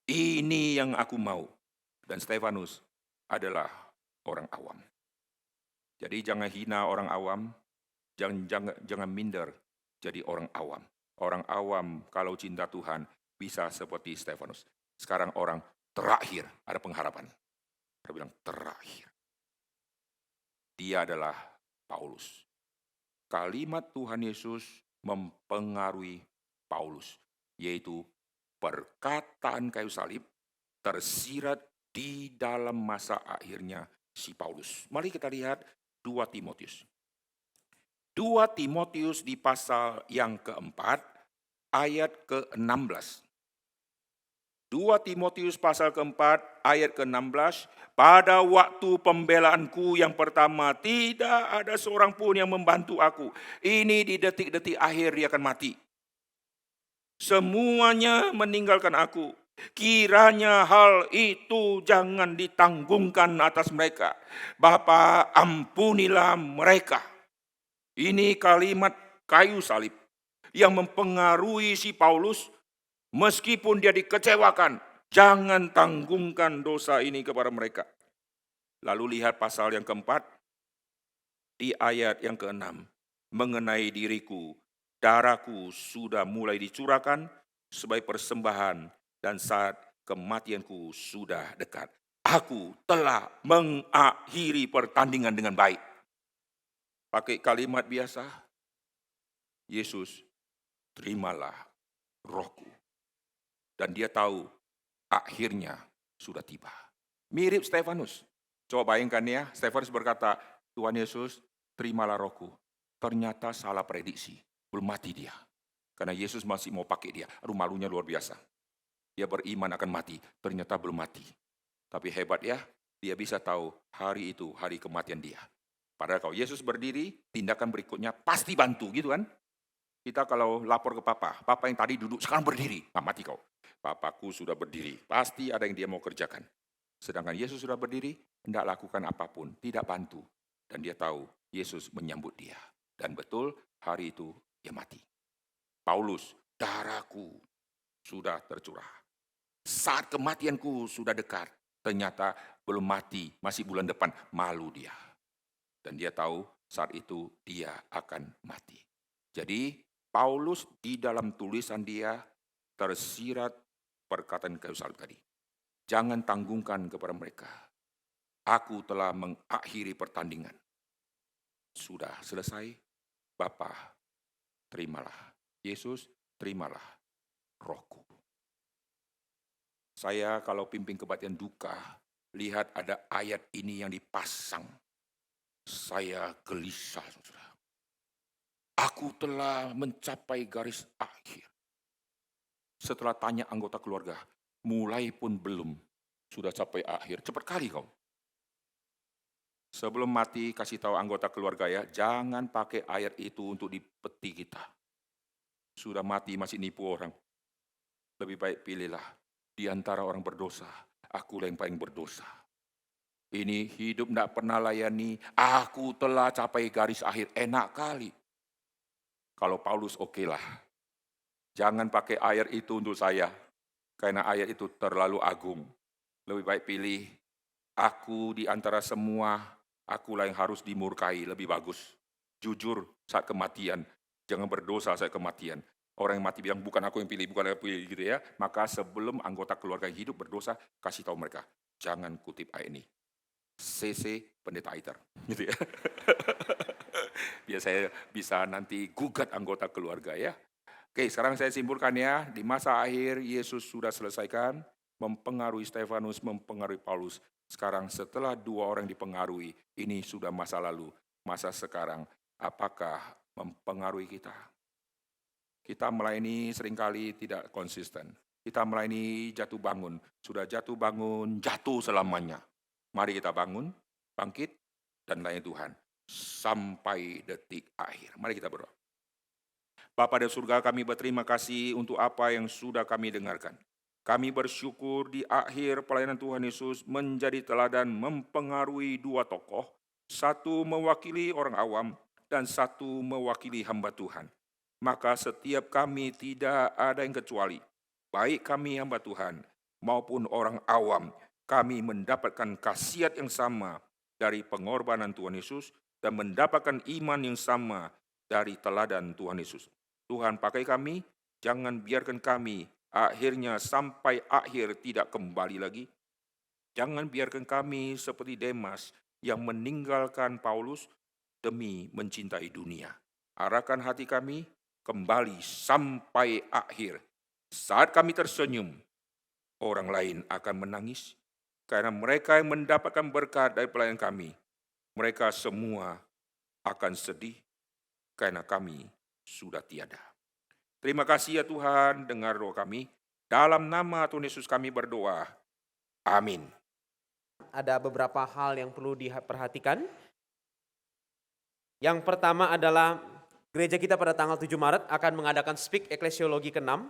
[SPEAKER 1] Ini yang aku mau. Dan Stefanus adalah orang awam. Jadi jangan hina orang awam, jangan minder jadi orang awam. Orang awam kalau cinta Tuhan bisa seperti Stefanus. Sekarang orang terakhir, ada pengharapan. Saya bilang terakhir. Dia adalah Paulus. Kalimat Tuhan Yesus mempengaruhi Paulus, yaitu perkataan kayu salib tersirat di dalam masa akhirnya si Paulus. Mari kita lihat 2 Timotius. 2 Timotius di pasal yang keempat, ayat ke-16. 2 Timotius pasal keempat, ayat ke-16. Pada waktu pembelaanku yang pertama, tidak ada seorang pun yang membantu aku. Ini di detik-detik akhir dia akan mati. Semuanya meninggalkan aku. Kiranya hal itu jangan ditanggungkan atas mereka. Bapa, ampunilah mereka. Ini kalimat kayu salib yang mempengaruhi si Paulus. Meskipun dia dikecewakan, jangan tanggungkan dosa ini kepada mereka. Lalu lihat pasal yang keempat, di ayat yang ke-6. Mengenai diriku, darahku sudah mulai dicurahkan sebagai persembahan dan saat kematianku sudah dekat. Aku telah mengakhiri pertandingan dengan baik. Pakai kalimat biasa, Yesus, terimalah rohku. Dan dia tahu akhirnya sudah tiba. Mirip Stefanus. Coba bayangkan ya, Stefanus berkata, Tuhan Yesus, terimalah rohku. Ternyata salah prediksi, belum mati dia. Karena Yesus masih mau pakai dia. Aduh, malunya luar biasa. Dia beriman akan mati, ternyata belum mati. Tapi hebat ya, dia bisa tahu hari itu hari kematian dia. Padahal kalau Yesus berdiri, tindakan berikutnya pasti bantu gitu kan. Kita kalau lapor ke papa yang tadi duduk sekarang berdiri, nggak mati kau. Papaku sudah berdiri, pasti ada yang dia mau kerjakan. Sedangkan Yesus sudah berdiri, tidak lakukan apapun, tidak bantu. Dan dia tahu Yesus menyambut dia. Dan betul hari itu dia mati. Paulus, darahku sudah tercurah. Saat kematianku sudah dekat, ternyata belum mati, masih bulan depan, malu dia. Dan dia tahu saat itu dia akan mati. Jadi Paulus di dalam tulisan dia tersirat perkataan kayu salib tadi. Jangan tanggungkan kepada mereka. Aku telah mengakhiri pertandingan. Sudah selesai, Bapa, terimalah. Yesus, terimalah rohku. Saya kalau pimpin kebaktian duka, lihat ada ayat ini yang dipasang. Saya gelisah, saudara. Aku telah mencapai garis akhir. Setelah tanya anggota keluarga, mulai pun belum, sudah capai akhir. Cepat kali kau. Sebelum mati, kasih tahu anggota keluarga ya, jangan pakai ayat itu untuk di peti kita. Sudah mati masih nipu orang. Lebih baik pilihlah di antara orang berdosa, akulah yang paling berdosa. Ini hidup tidak pernah layani, aku telah capai garis akhir, enak kali. Kalau Paulus oke lah. Jangan pakai ayat itu untuk saya, karena ayat itu terlalu agung. Lebih baik pilih, aku di antara semua, akulah yang harus dimurkai, lebih bagus. Jujur saat kematian, jangan berdosa saat kematian. Orang yang mati bilang, bukan aku yang pilih, bukan aku yang pilih, gitu ya. Maka sebelum anggota keluarga yang hidup berdosa, kasih tahu mereka, jangan kutip ayat ini. CC Pendeta Aiter, gitu ya. Biar saya bisa nanti gugat anggota keluarga ya. Oke, sekarang saya simpulkan ya, di masa akhir Yesus sudah selesaikan, mempengaruhi Stefanus, mempengaruhi Paulus. Sekarang setelah dua orang dipengaruhi, ini sudah masa lalu. Masa sekarang, apakah mempengaruhi kita? Kita melayani seringkali tidak konsisten. Kita melayani jatuh bangun. Sudah jatuh bangun, jatuh selamanya. Mari kita bangun, bangkit, dan layani Tuhan. Sampai detik akhir. Mari kita berdoa. Bapa di surga, kami berterima kasih untuk apa yang sudah kami dengarkan. Kami bersyukur di akhir pelayanan Tuhan Yesus menjadi teladan mempengaruhi dua tokoh. Satu mewakili orang awam dan satu mewakili hamba Tuhan. Maka setiap kami tidak ada yang kecuali, baik kami hamba Tuhan maupun orang awam, kami mendapatkan khasiat yang sama dari pengorbanan Tuhan Yesus dan mendapatkan iman yang sama dari teladan Tuhan Yesus. Tuhan pakai kami, jangan biarkan kami akhirnya sampai akhir tidak kembali lagi. Jangan biarkan kami seperti Demas yang meninggalkan Paulus demi mencintai dunia. Arahkan hati kami kembali sampai akhir. Saat kami tersenyum, orang lain akan menangis karena mereka yang mendapatkan berkat dari pelayanan kami, mereka semua akan sedih karena kami sudah tiada. Terima kasih ya Tuhan, dengar doa kami. Dalam nama Tuhan Yesus kami berdoa. Amin.
[SPEAKER 2] Ada beberapa hal yang perlu diperhatikan. Yang pertama adalah gereja kita pada tanggal 7 Maret akan mengadakan Speak Eklesiologi ke-6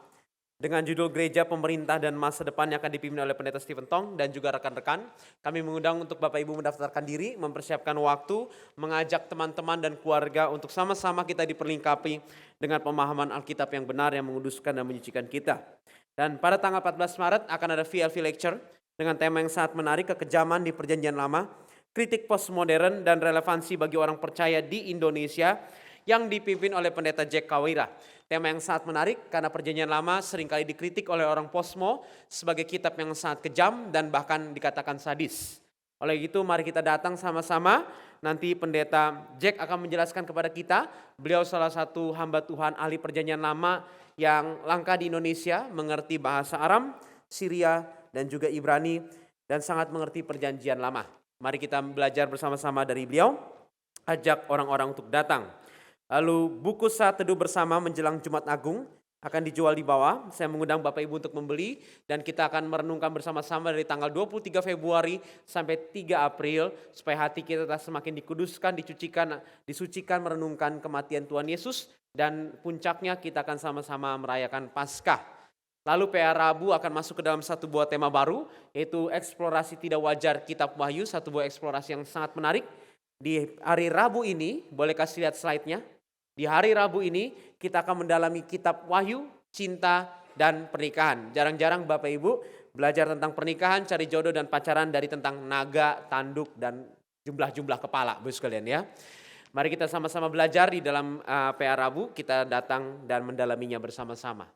[SPEAKER 2] dengan judul Gereja Pemerintah dan Masa Depan yang akan dipimpin oleh Pendeta Stephen Tong dan juga rekan-rekan. Kami mengundang untuk Bapak Ibu mendaftarkan diri, mempersiapkan waktu, mengajak teman-teman dan keluarga untuk sama-sama kita diperlengkapi dengan pemahaman Alkitab yang benar yang menguduskan dan menyucikan kita. Dan pada tanggal 14 Maret akan ada VLV Lecture dengan tema yang sangat menarik, kekejaman di Perjanjian Lama, kritik postmodern dan relevansi bagi orang percaya di Indonesia yang dipimpin oleh Pendeta Jack Kawira. Tema yang sangat menarik karena Perjanjian Lama seringkali dikritik oleh orang posmo sebagai kitab yang sangat kejam dan bahkan dikatakan sadis. Oleh itu mari kita datang sama-sama, nanti Pendeta Jack akan menjelaskan kepada kita. Beliau salah satu hamba Tuhan ahli Perjanjian Lama yang langka di Indonesia, mengerti bahasa Aram, Syria dan juga Ibrani dan sangat mengerti Perjanjian Lama. Mari kita belajar bersama-sama dari beliau, ajak orang-orang untuk datang. Lalu buku Saat Teduh Bersama menjelang Jumat Agung akan dijual di bawah. Saya mengundang Bapak Ibu untuk membeli dan kita akan merenungkan bersama-sama dari tanggal 23 Februari sampai 3 April supaya hati kita semakin dikuduskan, disucikan merenungkan kematian Tuhan Yesus dan puncaknya kita akan sama-sama merayakan Paskah. Lalu PR Rabu akan masuk ke dalam satu buah tema baru yaitu eksplorasi tidak wajar Kitab Wahyu, satu buah eksplorasi yang sangat menarik. Di hari Rabu ini, boleh kasih lihat slide-nya. Di hari Rabu ini kita akan mendalami kitab Wahyu, cinta, dan pernikahan. Jarang-jarang Bapak Ibu belajar tentang pernikahan, cari jodoh dan pacaran dari tentang naga, tanduk, dan jumlah-jumlah kepala. Bapak sekalian ya. Mari kita sama-sama belajar di dalam PR Rabu, kita datang dan mendalaminya bersama-sama.